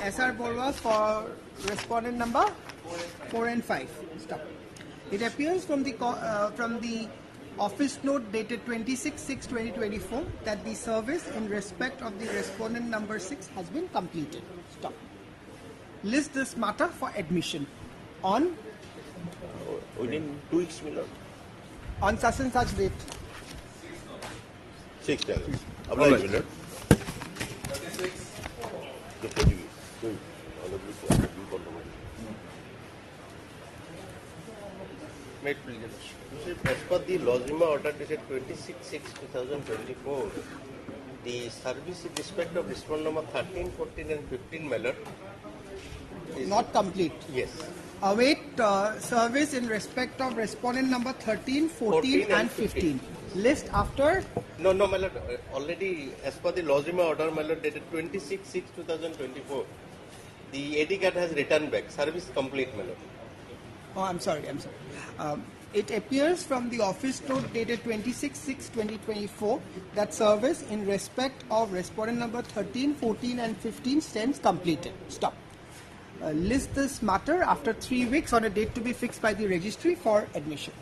S.R. Borwa for respondent number 4 and 5. Stop. It appears from the office note dated 26/6/2024 that the service in respect of the respondent number 6 has been completed. Stop. List this matter for admission on Within 2 weeks, my lord. On such and such date. 6 days. Obliged, my lord. Made pleasure. As per the Lozima order dated 26/6/2024, the service in respect of respondent number 13, 14 and 15, my lord, is Not complete. Yes. Await service in respect of respondent number 13, 14 and 15. List after? No, my lord. Already, as per the Lozima order, my lord, dated 26/6/2024, the AD card has returned back. Service complete, my lord. Oh, I'm sorry. It appears from the office note dated 26/6/2024 that service in respect of respondent number 13, 14 and 15 stands completed. Stop. List this matter after 3 weeks on a date to be fixed by the registry for admission.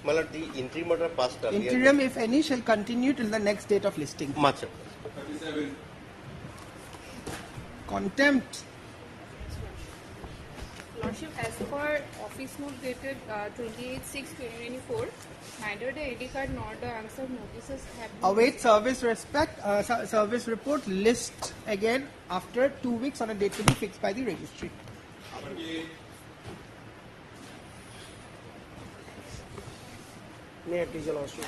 My lord, the interim order passed earlier. Interim, if any, shall continue till the next date of listing. Much. Contempt. Lordship, as per office note dated 28/6/2024, neither the AD card nor the answered notices have been Await service service report. List again after 2 weeks on a date to be fixed by the registry. May I please, Your Lordship?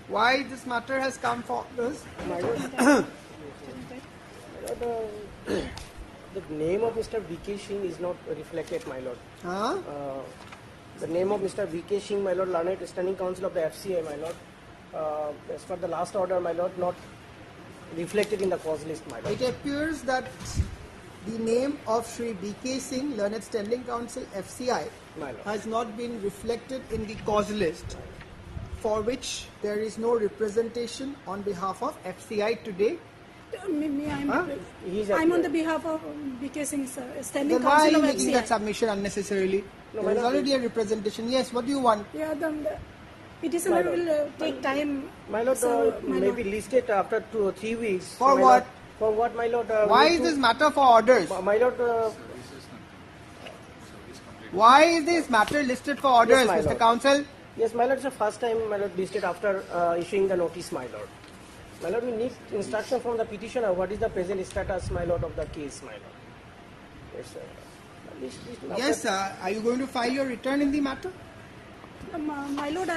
Why this matter has come for us? The name of Mr. V.K. Singh is not reflected, my lord. Huh? The name of Mr. V.K. Singh, my lord, Learned Standing Council of the FCI, my lord, as per the last order, my lord, not reflected in the cause list, my lord. It appears that the name of Shri B.K. Singh, Learned Standing Council FCI, My lord. has not been reflected in the cause list, for which there is no representation on behalf of FCI today. I'm on the behalf of BK Singh, sir, Standing Then why are Council you of making that FCI. submission unnecessarily? No, There is my lord, already a representation. Yes, what do you want? Yeah, the petitioner My lord. will take time. My lord, So, my maybe lord. listed after 2 or 3 weeks. For my what? Lord, for what, my lord? Why we is need this to- matter for orders? My lord, Why is this matter listed for orders, Yes, my Mr. lord. Counsel? yes, my lord, it's the first time, my lord, listed after issuing the notice, my lord. My lord, we need instruction from the petitioner. What is the present status, my lord, of the case, my lord? Yes, sir. Yes, are you going to file your return in the matter? My lord,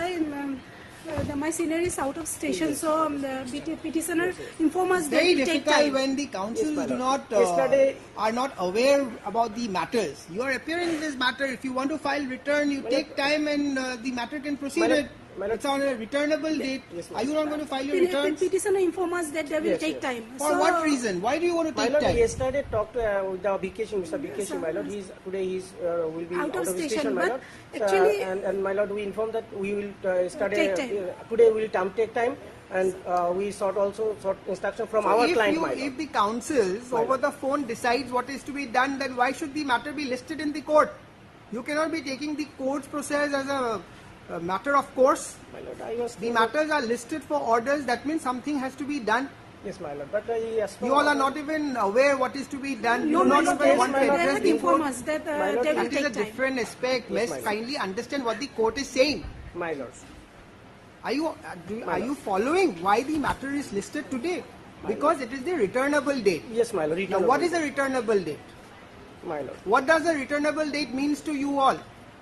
my senior is out of station, so the petitioner inform us that Very it will take difficult time. when the councils my do lord. not Yesterday- are not aware about the matters. You are appearing in this matter. If you want to file return, you take time and the matter can proceed. My lord- It's on a returnable date. Are you not going to file your The returns? petitioner inform us that they will Yes, take yes. time. For So, what reason? Why do you want to My take lord, time? yesterday talked with the BK Singh, Mr. BK Singh, my lord. Today will be Out of station, my but lord. actually- And my lord, we informed that we will start Take time. today. We will take time, and we sought instruction from our client, my lord. If the councils over the phone decides what is to be done, then why should the matter be listed in the court? You cannot be taking the court's process as a matter of course. My lord, I was The matters are listed for orders. That means something has to be done. Yes, my lord. But yes, You all are not even aware what is to be done. No, You my not lord, even want to they address have the informed court. us that My lord, they will That is a take time. different aspect. Yes, Let's my lord. kindly understand what the court is saying. my lord. Are you following why the matter is listed today? Because it is the returnable date. Yes, my lord. Now, what is a returnable date? My lord. What does a returnable date means to you all?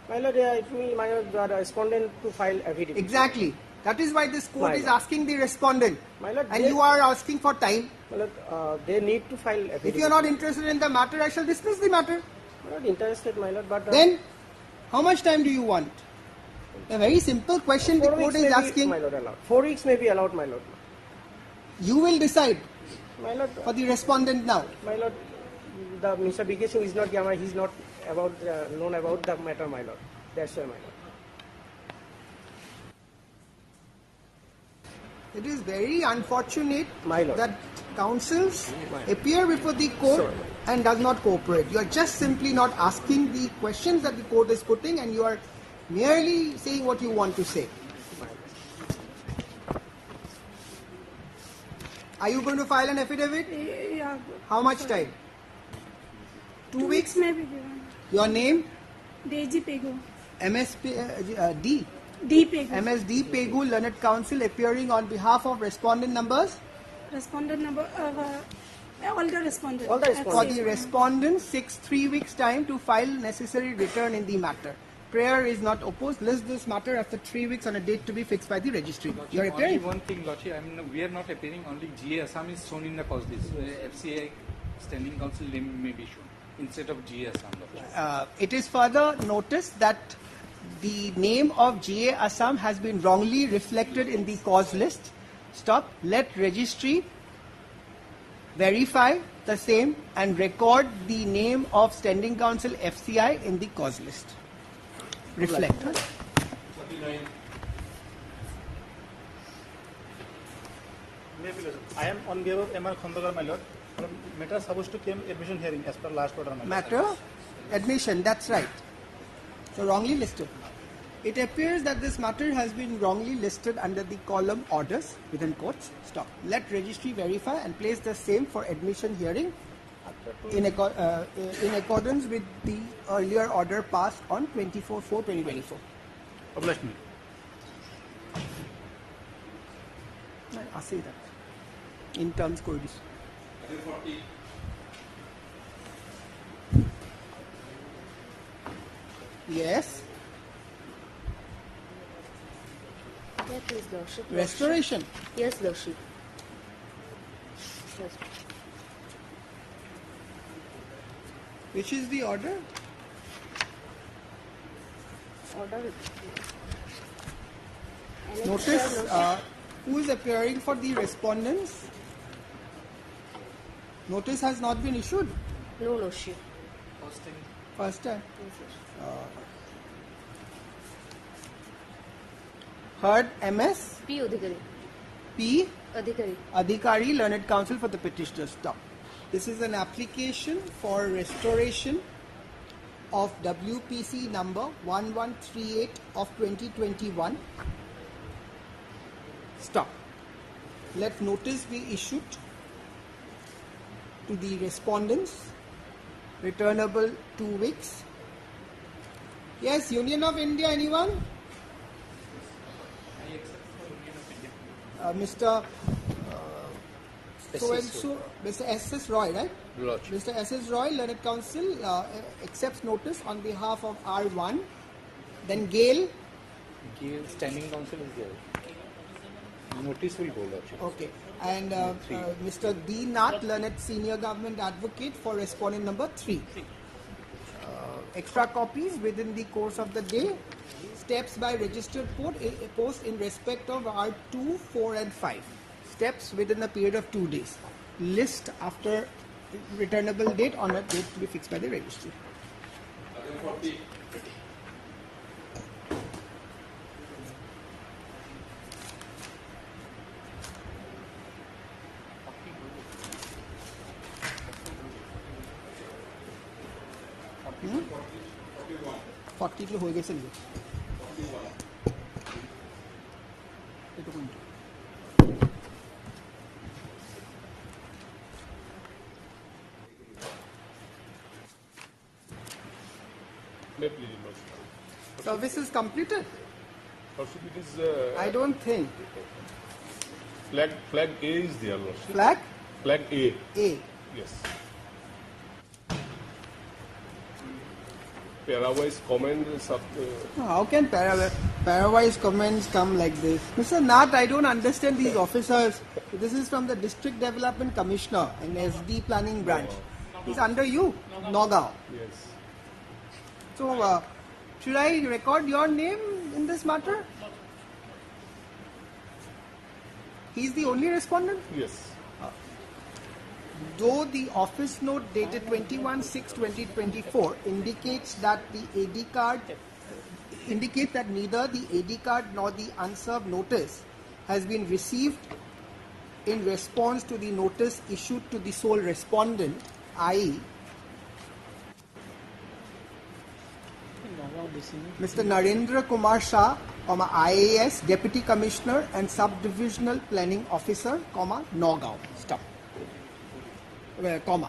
My lord, it means my lord, the respondent to file affidavit. Exactly. That is why this court My is lord. asking the respondent. My lord, And they- you are asking for time. My lord, they need to file affidavit. If you are not interested in the matter, I shall dismiss the matter. I'm not interested, my lord, but Then, how much time do you want? A very simple question the 4 court weeks is may be, asking. my lord, allowed. 4 weeks may be allowed, my lord. You will decide My lord, for the respondent now. my lord, the Mr. BK Singh is not Yama. He's not about known about the matter, my lord. That's why, my lord. It is very unfortunate My lord. that counsels appear before the court Sir. and does not cooperate. You are just simply not asking the questions that the court is putting, and you are merely saying what you want to say. Are you going to file an affidavit? Yeah. How much time? 2 weeks? Maybe. Your name? Deji Pegu. D. D. Pegu. MSD Pegu, Learned Counsel, appearing on behalf of respondent numbers? Respondent number, all the respondents. For the respondent, 3 weeks time to file necessary return in the matter. Prayer is not opposed. List this matter after 3 weeks on a date to be fixed by the registry. You are appearing? Only one thing, Lordship, we are not appearing, only GA Assam is shown in the cause list. FCI Standing Council name may be shown instead of GA Assam, Lordship. It is further noticed that the name of GA Assam has been wrongly reflected in the cause list. Stop. Let registry verify the same and record the name of Standing Council FCI in the cause list. Reflect. I am on behalf of MR Khandakar, my lord. Matter supposed to came admission hearing as per last order, my lord. Matter admission, that's right. So wrongly listed. It appears that this matter has been wrongly listed under the column orders within quotes. Stop. Let registry verify and place the same for admission hearing in accordance with the earlier order passed on 24/4/2024. Obliged me. I'll say that in terms code. Yes. Yeah, please, Lordship. Restoration. Yes, Lordship. Yes. Which is the order? Order. Notice who is appearing for the respondents. Notice has not been issued. No, Lordship. First time. Yes, sir. Heard MS. P. Adhikari. P. Adhikari. Adhikari, Learned Counsel for the petitioner. Stop. This is an application for restoration of WPC number 1138 of 2021. Stop. Let notice be issued to the respondents, returnable 2 weeks. Yes, Union of India, anyone? Mr. So Mr. S.S. Roy, right? Lordship. Mr. S.S. Roy, Learned Counsel, accepts notice on behalf of R1. Then Gail. Gail Standing Council is there. Notice will go, Lordship. Okay. And Mr. D. Nath, Learned Senior Government Advocate for respondent number 3. Extra copies within the course of the day. Steps by registered post in respect of R2, 4 and 5. Steps within a period of 2 days. List after returnable date on a date to be fixed by the registry. Hmm? 40 to हो गए चलिए Service is completed. Lordship, it is. I don't think. Flag A is there, Lordship. Flag? Flag A. A. Yes. Parawise comment is up. How can parawise comments come like this? Mr. Nath, I don't understand these officers. This is from the District Development Commissioner in SD Planning Branch. He's under you, Nogao. Yes. So, should I record your name in this matter? He's the only respondent? Yes. Though the office note dated 21/6/2024 indicates that the AD card indicates that neither the AD card nor the unserved notice has been received in response to the notice issued to the sole respondent, i.e. Mr. Narendra Kumar Shah, IAS, Deputy Commissioner and Sub-Divisional Planning Officer, Nogao. Stop. Comma.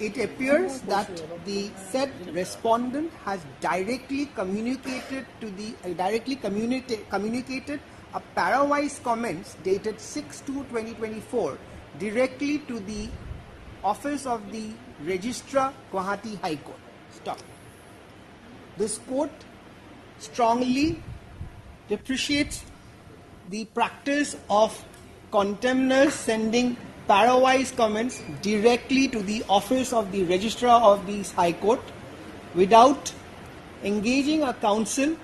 it appears that the said respondent has directly communicated a parawise comments dated 6/2/2024 directly to the office of the Registrar, Guwahati High Court. Stop. This court strongly depreciates the practice of contemners sending parawise comments directly to the office of the Registrar of the High Court without engaging a counsel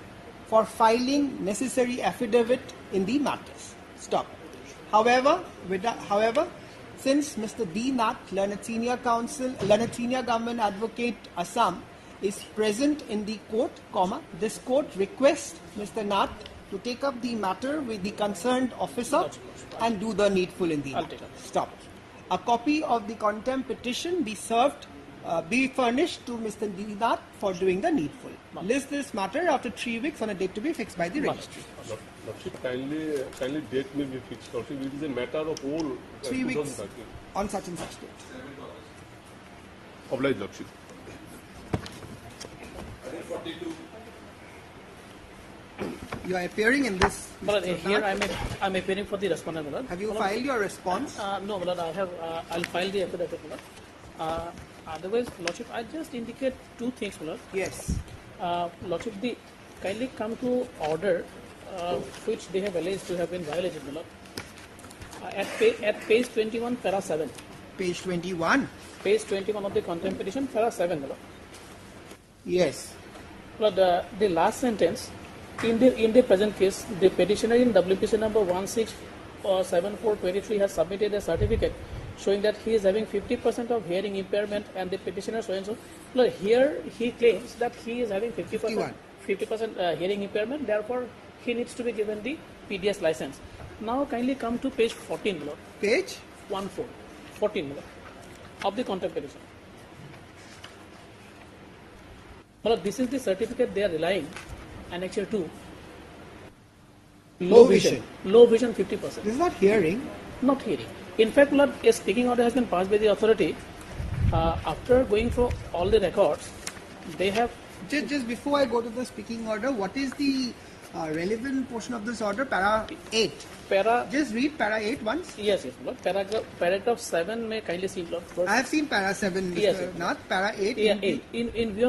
for filing necessary affidavit in the matters. Stop. However, since Mr. D. Nath, Learned Senior Government Advocate, Assam, is present in the court, this court requests Mr. Nath to take up the matter with the concerned officer and do the needful in the matter. Stop. A copy of the contempt petition be furnished to Mr. D. Nath for doing the needful. List this matter after 3 weeks on a date to be fixed by the registry. Lordship, kindly date may be fixed. Lordship, it is a matter of all 3 weeks on such and such date. Obliged, Lordship. You are appearing in this. But here I'm appearing for the respondent. Malad. Have you filed your response? No, Malad, I have. I'll file the affidavit. Otherwise, Lordship, I just indicate two things, Malad. Yes. Lordship, the kindly come to order which they have alleged to have been violated, Malad. At page 21, para 7. Page 21. Page 21 of the contempt petition, para 7, Malad. Yes. Malad, the last sentence. In the present case, the petitioner in WPC number 167423 has submitted a certificate showing that he is having 50% of hearing impairment, and the petitioner so and so. Look, here he claims that he is having 50% hearing impairment. Therefore, he needs to be given the PDS license. Now, kindly come to page 14. Lord. Page 14 Lord, of the contempt petition. Lord, this is the certificate they are relying. Annexure 2. Low vision 50%. This is not hearing. Not hearing. In fact, Lord, a speaking order has been passed by the authority. After going through all the records, they have. Just before I go to the speaking order, what is the relevant portion of this order? Para 8. Just read para 8 once. Yes, Lord. Paragraph 7 may kindly see, Lord. First. I have seen para 7, Mr. Yes, Nath. Para 8. Yeah, 8. In view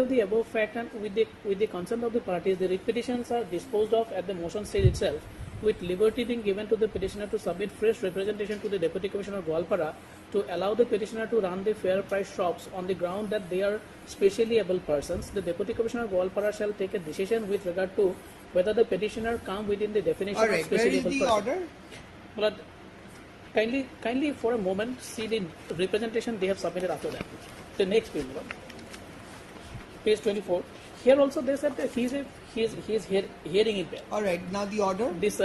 of the above fact and with the consent of the parties, the writ petitions are disposed of at the motion stage itself, with liberty being given to the petitioner to submit fresh representation to the Deputy Commissioner of Goalpara to allow the petitioner to run the fair price shops on the ground that they are specially able persons. The Deputy Commissioner of Goalpara shall take a decision with regard to whether the petitioner come within the definition of specially able person. Where is the order? But kindly for a moment see the representation they have submitted after that. The next page, page 24. Here also they said that he is hearing impaired. All right. Now the order. This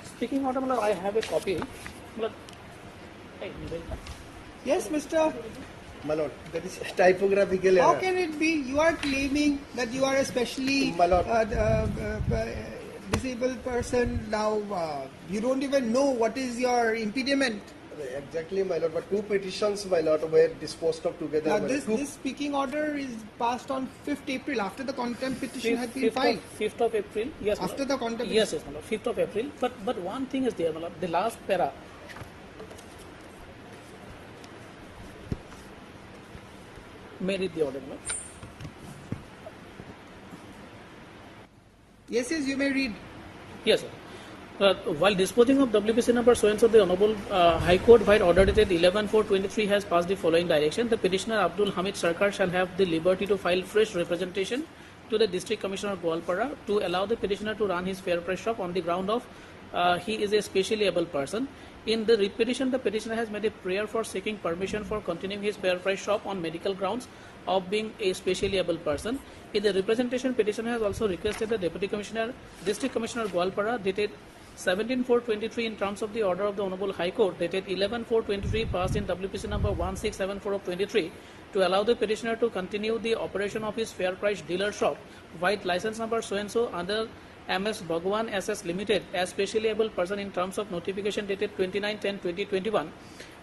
speaking order, I have a copy. Yes, Mr. My lord, that is typographical error. How can it be? You are claiming that you are a specially disabled person. Now you don't even know what is your impediment. Exactly, my lord. But two petitions, my lord, were disposed of together. Now this speaking order is passed on 5th April after the contempt petition had been filed. 5th of April, yes. After the contempt. Yes, my lord. 5th of April. But one thing is there, my lord. The last para. May read the order, no? Yes, you may read. Yes, sir. While disposing of WPC number so-and-so, the Honorable High Court, by order dated 11/4/23, has passed the following direction. The petitioner Abdul Hamid Sarkar shall have the liberty to file fresh representation to the District Commissioner of Goalpara to allow the petitioner to run his fair price shop on the ground of he is a specially able person. In the writ petition, the petitioner has made a prayer for seeking permission for continuing his fair price shop on medical grounds of being a specially able person. In the representation, petitioner has also requested the Deputy Commissioner, District Commissioner Goalpara, dated 17/4/23, in terms of the order of the Honorable High Court, dated 11/4/23, passed in WPC number 1674 of 23, to allow the petitioner to continue the operation of his fair price dealer shop, white license number so-and-so, under MS Bhagwan SS Limited, as specially able person in terms of notification dated 29/10/2021.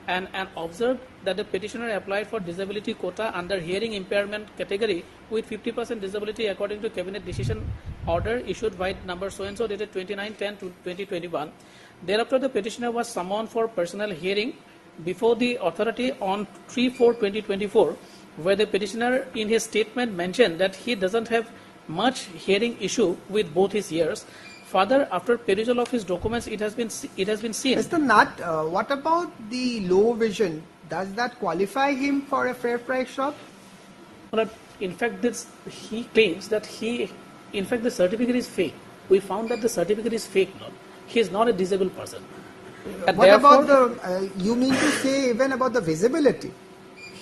and observed that the petitioner applied for disability quota under hearing impairment category with 50% disability according to cabinet decision order issued by number so-and-so dated 29/10/2021. Thereafter, the petitioner was summoned for personal hearing before the authority on 3/4/2024, where the petitioner in his statement mentioned that he doesn't have much hearing issue with both his ears. Further, after perusal of his documents, it has been seen. Mr. Nath, what about the low vision? Does that qualify him for a fair price shop? Well, in fact, he claims that the certificate is fake. We found that the certificate is fake. No, he is not a disabled person. And what about the? You mean to say even about the visibility?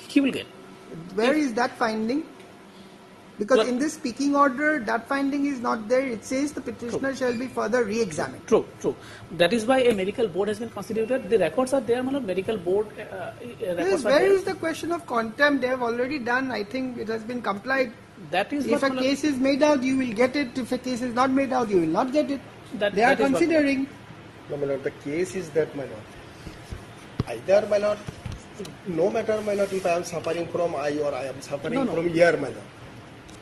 He will get. Where is that finding? Because in this speaking order, that finding is not there. It says the petitioner shall be further re-examined. True. That is why a medical board has been constituted. The records are there, medical board records are where there. is the question of contempt? They have already done. I think it has been complied. That is if a case is made out, you will get it. If a case is not made out, you will not get it. They are considering. No, my lord, the case is that, my lord, either, my lord, no matter, my lord, if I am suffering from eye or I am suffering from ear, my lord.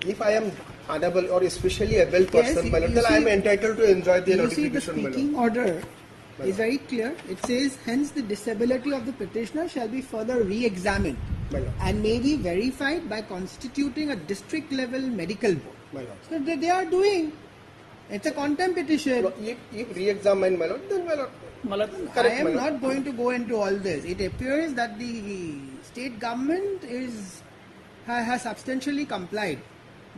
If I am unable or especially able person, my lord, then I am entitled to enjoy the notification, the speaking order is very clear. It says, hence the disability of the petitioner shall be further re-examined and may be verified by constituting a district level medical board. So they are doing. It's a contempt petition. If re-examined, my lord, then my lord. I am not going to go into all this. It appears that the state government has substantially complied.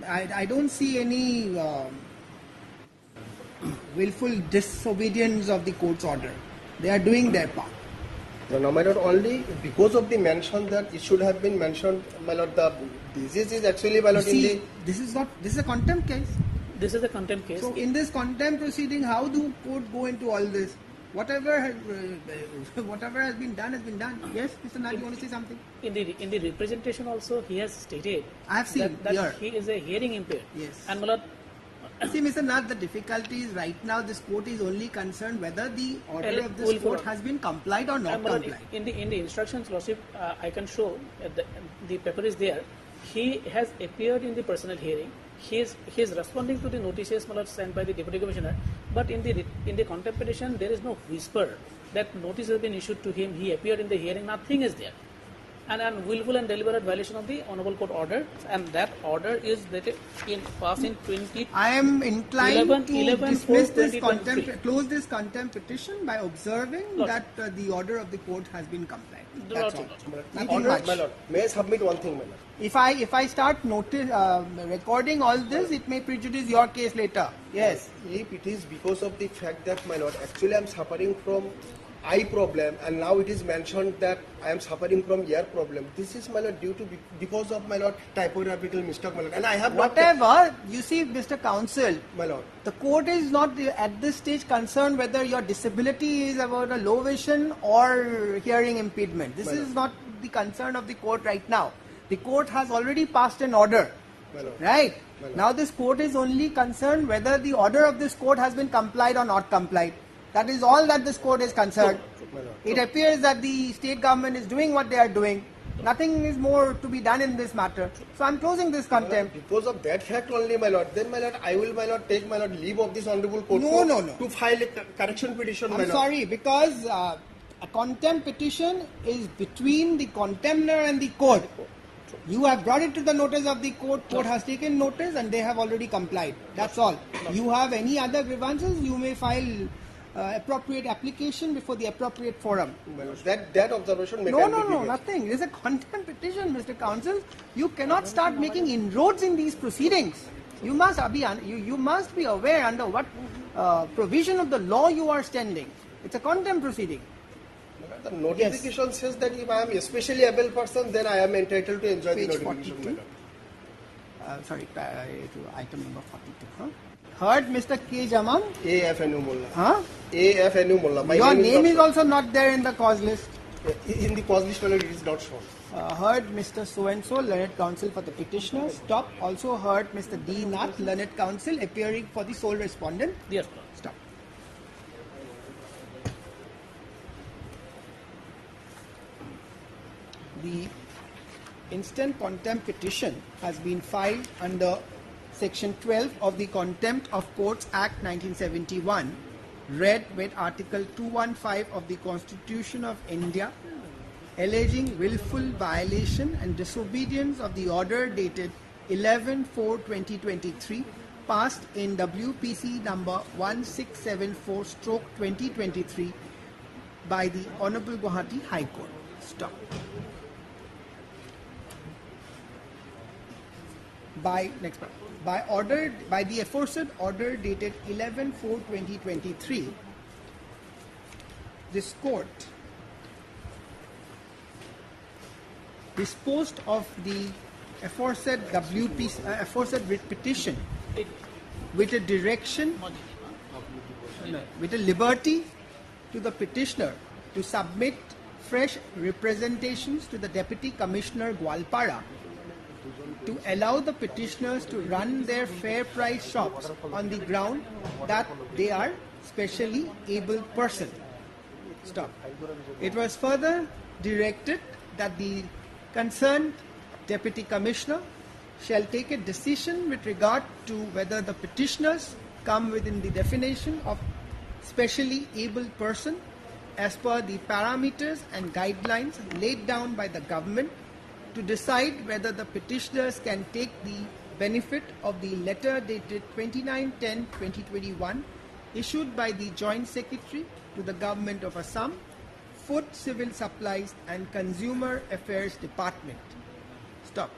I don't see any willful disobedience of the court's order. They are doing their part. No, my lord, only because of the mention that it should have been mentioned, my lord, the disease is actually, my lord, this is a contempt case. This is a contempt case. So in this contempt proceeding, how do court go into all this? Whatever has been done has been done. Yes, Mr. Nath, you want to say something? In the representation also, he has stated I have seen that he is a hearing impaired. Yes. And see, Mr. Nath, the difficulty is right now this court is only concerned whether the order of this court has been complied or not complied. In the instructions, Lordship, I can show the paper is there. He has appeared in the personal hearing. He is responding to the notices sent by the Deputy Commissioner, but in the contempt petition there is no whisper that notice has been issued to him. He appeared in the hearing. Nothing is there, and willful and deliberate violation of the Honourable Court order, and that order is passed in 20. I am inclined to dismiss this contempt, close this contempt petition by observing that the order of the court has been complied. That's all. Nothing much. My lord, may I submit one thing, my lord? If I start recording all this, it may prejudice your case later. Yes. If it is because of the fact that, my lord, actually I am suffering from eye problem, and now it is mentioned that I am suffering from ear problem. This is, my lord, because of, my lord, typographical mistake, my lord. And I have whatever. You see, Mr. Counsel, my lord, the court is not at this stage concerned whether your disability is about a low vision or hearing impediment. This is not the concern of the court right now. The court has already passed an order, right? Now this court is only concerned whether the order of this court has been complied or not complied. That is all that this court is concerned. It appears that the state government is doing what they are doing. Nothing is more to be done in this matter. So I am closing this contempt. Because of that fact only, my lord, then, my lord, I will, my lord, take, my lord, leave of this honourable court to file a correction petition, my lord. I'm sorry, because a contempt petition is between the contemptor and the court. You have brought it to the notice of the court. Court has taken notice and they have already complied. That's all. You have any other grievances, you may file appropriate application before the appropriate forum. That observation may No, nothing. It is a contempt petition, Mr. Counsel. You cannot start making inroads in these proceedings. You must be aware under what provision of the law you are standing. It's a contempt proceeding. The notification says that if I am especially able person, then I am entitled to enjoy the notification. Sorry, to item number 42. Huh? Heard Mr. K. Jaman? AFNU Mullah. Huh? AFNU Mullah. Your name is also not there in the cause list. In the cause list, it is not shown. Heard Mr. So-and-so, learned counsel for the petitioner. Stop. Also heard Mr. D. Nath, learned counsel, appearing for the sole respondent. Yes, stop. the instant contempt petition has been filed under Section 12 of the Contempt of Courts Act 1971, read with Article 215 of the Constitution of India, alleging willful violation and disobedience of the order dated 11/4/2023, passed in WPC number 1674/2023 by the Honorable Guwahati High Court. Stop. By the aforesaid order dated 11/4/2023, this court disposed of the aforesaid aforesaid writ petition with a direction, with a liberty to the petitioner to submit fresh representations to the Deputy Commissioner Gwalpara to allow the petitioners to run their fair price shops on the ground that they are specially able person. Stop. It was further directed that the concerned Deputy Commissioner shall take a decision with regard to whether the petitioners come within the definition of specially able person as per the parameters and guidelines laid down by the government, to decide whether the petitioners can take the benefit of the letter dated 29/10/2021 issued by the Joint Secretary to the Government of Assam, Food, Civil Supplies and Consumer Affairs Department. Stop.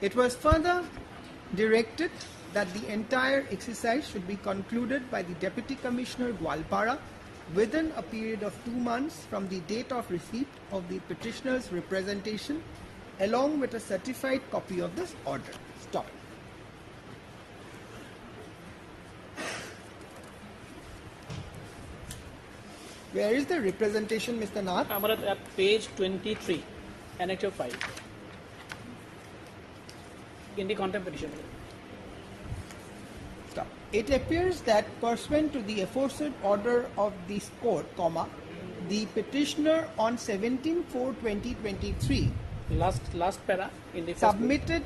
It was further directed that the entire exercise should be concluded by the Deputy Commissioner Gwalpara within a period of 2 months from the date of receipt of the petitioner's representation, along with a certified copy of this order. Stop. Where is the representation, Mr. Nath? At page 23, Annex 5. In the contempt petition. Stop. It appears that pursuant to the aforesaid order of this court, the petitioner on 17/4/2023 last para in the submitted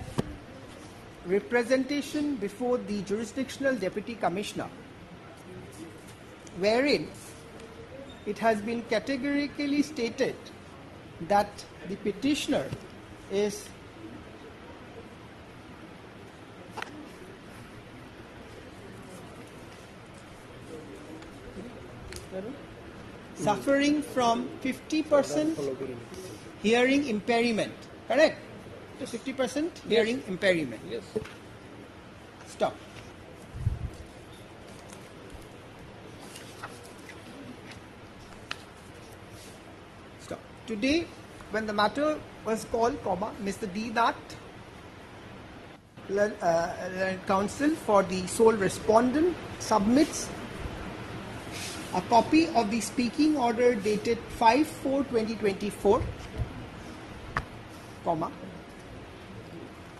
representation before the jurisdictional Deputy Commissioner, wherein it has been categorically stated that the petitioner is suffering from 50% hearing impairment. Correct? 50% hearing impairment. Yes. Stop. Stop. Today, when the matter was called, Mr. D. Nath, counsel for the sole respondent, submits a copy of the speaking order dated 5/4/2024,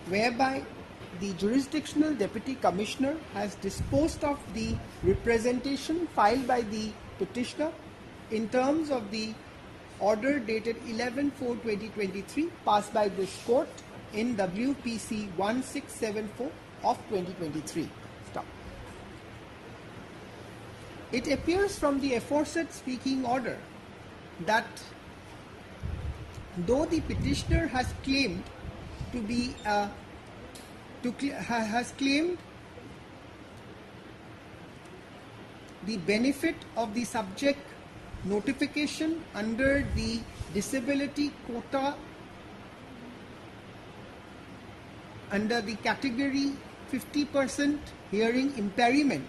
whereby the jurisdictional Deputy Commissioner has disposed of the representation filed by the petitioner in terms of the order dated 11/4/2023 passed by this court in WPC 1674 of 2023. Stop. It appears from the aforesaid speaking order that though the petitioner has claimed to be has claimed the benefit of the subject notification under the disability quota under the category 50% hearing impairment,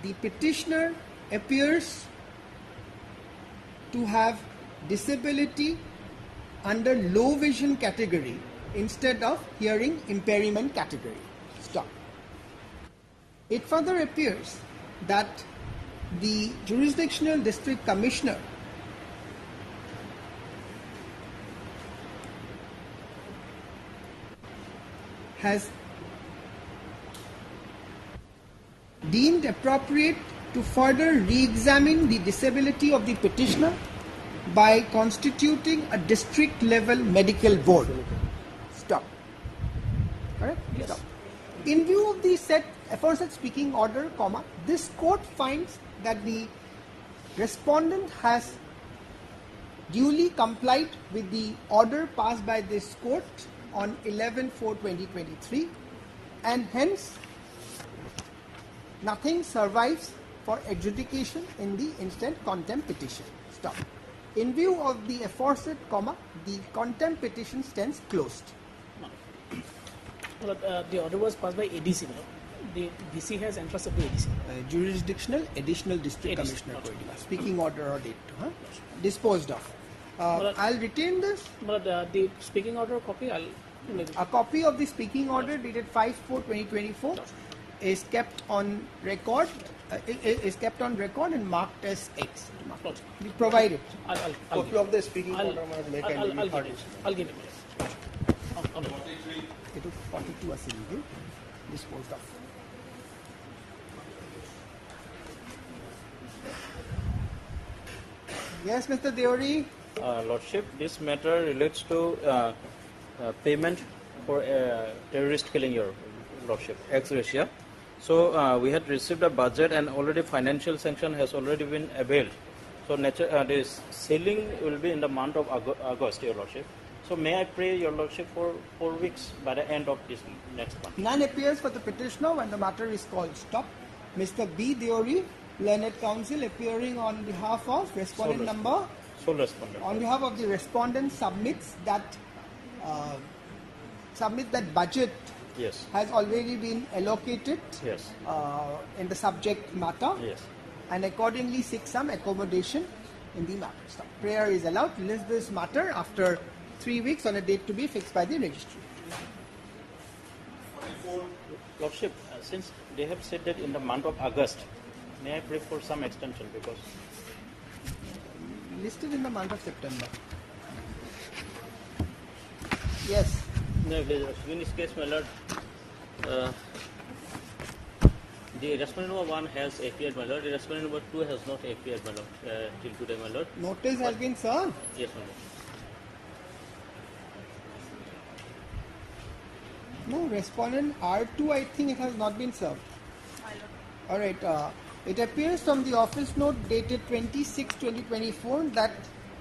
the petitioner appears to have disability under low vision category instead of hearing impairment category. Stop. It further appears that the jurisdictional district commissioner has deemed appropriate to further re-examine the disability of the petitioner by constituting a district level medical board. Stop. Correct? Yes. Stop. In view of the aforesaid speaking order, this court finds that the respondent has duly complied with the order passed by this court on 11/4/2023, and hence nothing survives for adjudication in the instant contempt petition. Stop. In view of the aforesaid, the contempt petition stands closed. Well, the order was passed by ADC. The DC has entrusted the ADC. Jurisdictional Additional District Commissioner. Speaking order or date. Disposed of. I'll retain this. But the speaking order copy, A copy of the speaking order dated 5/4/2024 is kept on record. And marked as X. We provide it. I'll Copy of the speaking order make I'll give it. It was 42 as illegal. Disposed of. Yes, Mr. Deori. Lordship, this matter relates to payment for terrorist killing, Your Lordship, ex gratia. So we had received a budget and already financial sanction has already been availed. So this selling will be in the month of August, Your Lordship. So may I pray, Your Lordship, for 4 weeks by the end of this next month? None appears for the petitioner when the matter is called. Stop. Mr. B. Deori, Learned Counsel, appearing on behalf of respondent number. Sole respondent. On behalf of the respondent, submits that budget Yes. has already been allocated Yes. in the subject matter. Yes. And accordingly seeks some accommodation in the matter. Stop. Prayer is allowed to list this matter after 3 weeks on a date to be fixed by the registry. Lordship, since they have said that in the month of August, may I pray for some extension because Listed in the month of September. Yes. no, in this case, my lord, the respondent number 1 has appeared, my lord. The respondent number 2 has not appeared, my lord, till today, my lord. Notice has been served. Yes, my lord. No, respondent R2, I think it has not been served. Alright, it appears from the office note dated 26/2024 that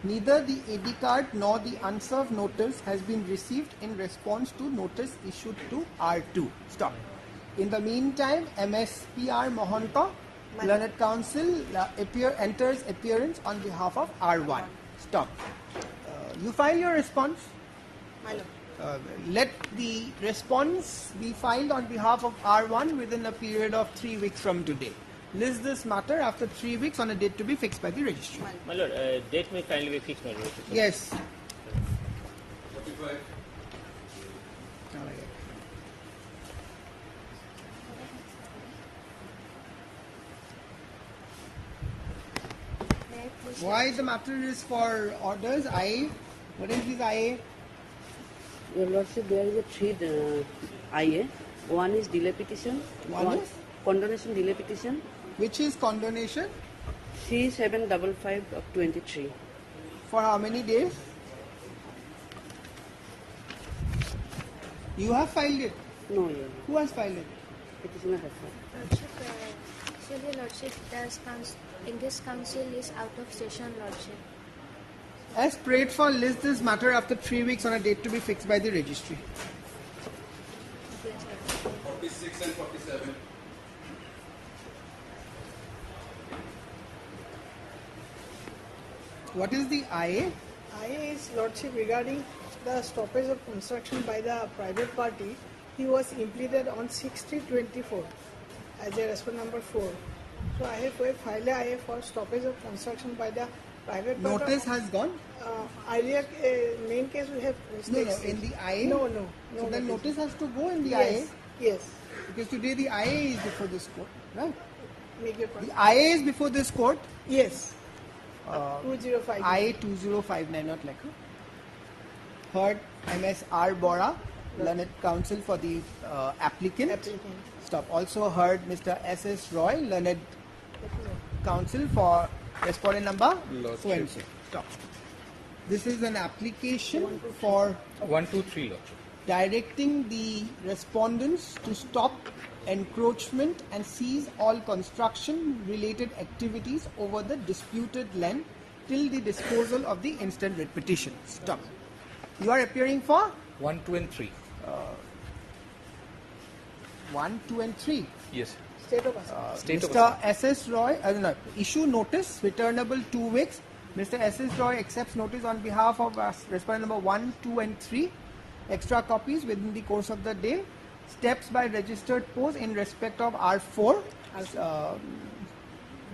neither the AD card nor the unserved notice has been received in response to notice issued to R2. Stop. In the meantime, MSPR Mohanta, Learned Counsel, enters appearance on behalf of R1. Stop. You file your response. Let the response be filed on behalf of R1 within a period of 3 weeks from today. List this matter after 3 weeks on a date to be fixed by the registry. My lord, date may kindly be fixed, my lord. Yes. 45. Why the matter is for orders? IA. What is this IA? Your Lordship, there is a 3 IA. One is delay petition. One is? Condonation delay petition. Which is condonation? C755 of 23. For how many days? You have filed it? No, Your Who has filed it? Petitioner has filed. Lordship, Lordship, in this council is out of session, Lordship. As prayed for, list this matter after 3 weeks on a date to be fixed by the registry. 46 and 47. What is the IA? IA is, Lordship, regarding the stoppage of construction by the private party. He was implemented on 6/3/24 as a respondent number 4. So I have filed a IA for stoppage of construction by the private party. Notice has gone? Earlier main case we have No, in the IA? No. So then notice has to go in the Yes. IA? Yes. Because today the IA is before this court, right? Make your point. The IA is before this court? Yes. 205. IA 2059, not like her. Heard MSR Bora, Learned Counsel for the applicant. Stop. Also heard Mr. S.S. Roy, Learned counsel for respondent number Lordship. so and so. Stop. This is an application for 123, Lordship. directing the respondents to stop encroachment and cease all construction related activities over the disputed land till the disposal of the instant writ petition. Stop. You are appearing for 1, 2 and 3. 1, 2 and 3. Yes. State of Assam. State of Mr. S.S. Roy, issue notice, returnable 2 weeks. Mr. S.S. Roy accepts notice on behalf of respondent number 1, 2 and 3. Extra copies within the course of the day. Steps by registered post in respect of R4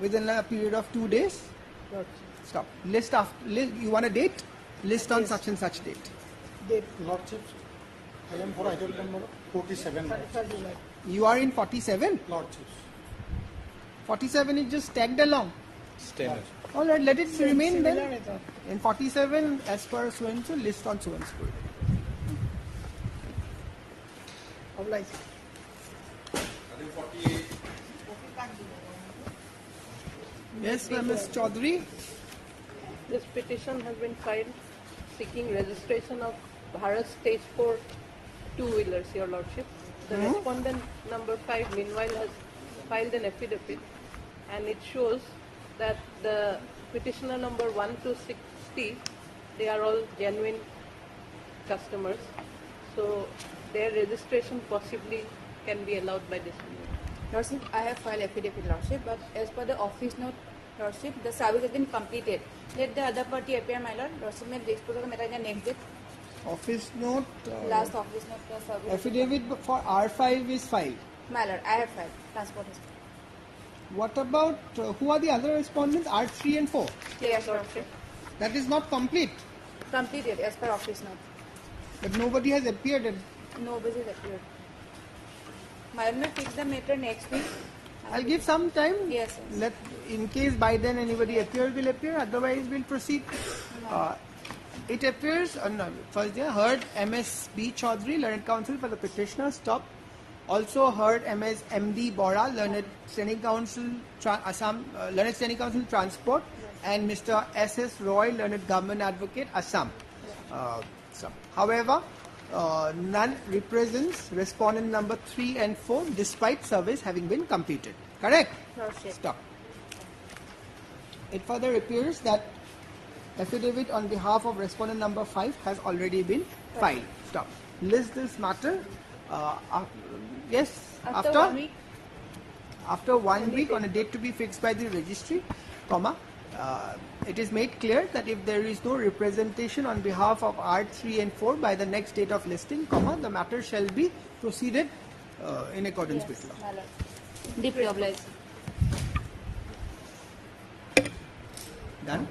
within a period of 2 days. Stop. List after, you want a date? List on such and such date. Date. Lordship, I am for item number 47. You are in 47? Lordship. 47 is just tagged along. Stay. All right, let it remain similar then. method. In 47, as per so and so, list on so and so. Oblige. Yes, Ms. Chaudhary. This petition has been filed seeking registration of Bharat Stage 4 two-wheelers, Your Lordship. The respondent number 5 meanwhile has filed an affidavit, and it shows that the petitioner number 1 to 60, they are all genuine customers. So their registration possibly can be allowed by this. Lordship, I have filed affidavit, Lordship, but as per the office note, Lordship, the service has been completed. Let the other party appear, my Lord. Lordship, may dispose of the matter in the next date. Office note. Last office note, the service. Affidavit for R5 is filed. My Lord, I have filed. Transport is. What about who are the other respondents? R3 and 4. Yes, Lordship. That is not complete. Completed as per office note. But nobody has appeared. Nobody has appeared. My Lord, may fix the matter next week. I'll give some time. Yes. Let, in case by then anybody appears, will appear. Otherwise, we'll proceed. It appears, first day, heard Ms. B. Chaudhary, learned counsel for the petitioner, stop. Also heard Ms. M.D. Bora, learned standing counsel, Assam, learned standing counsel transport, and Mr. S.S. Roy, learned government advocate, Assam. However, none represents respondent number 3 and 4 despite service having been completed. Correct? Stop. It further appears that affidavit on behalf of respondent number 5 has already been filed. Stop. List this matter. Yes, After 1 week. After 1 week on a date to be fixed by the registry, comma, it is made clear that if there is no representation on behalf of R3 and 4 by the next date of listing, comma, the matter shall be proceeded in accordance with law. Deeply obliged. Done?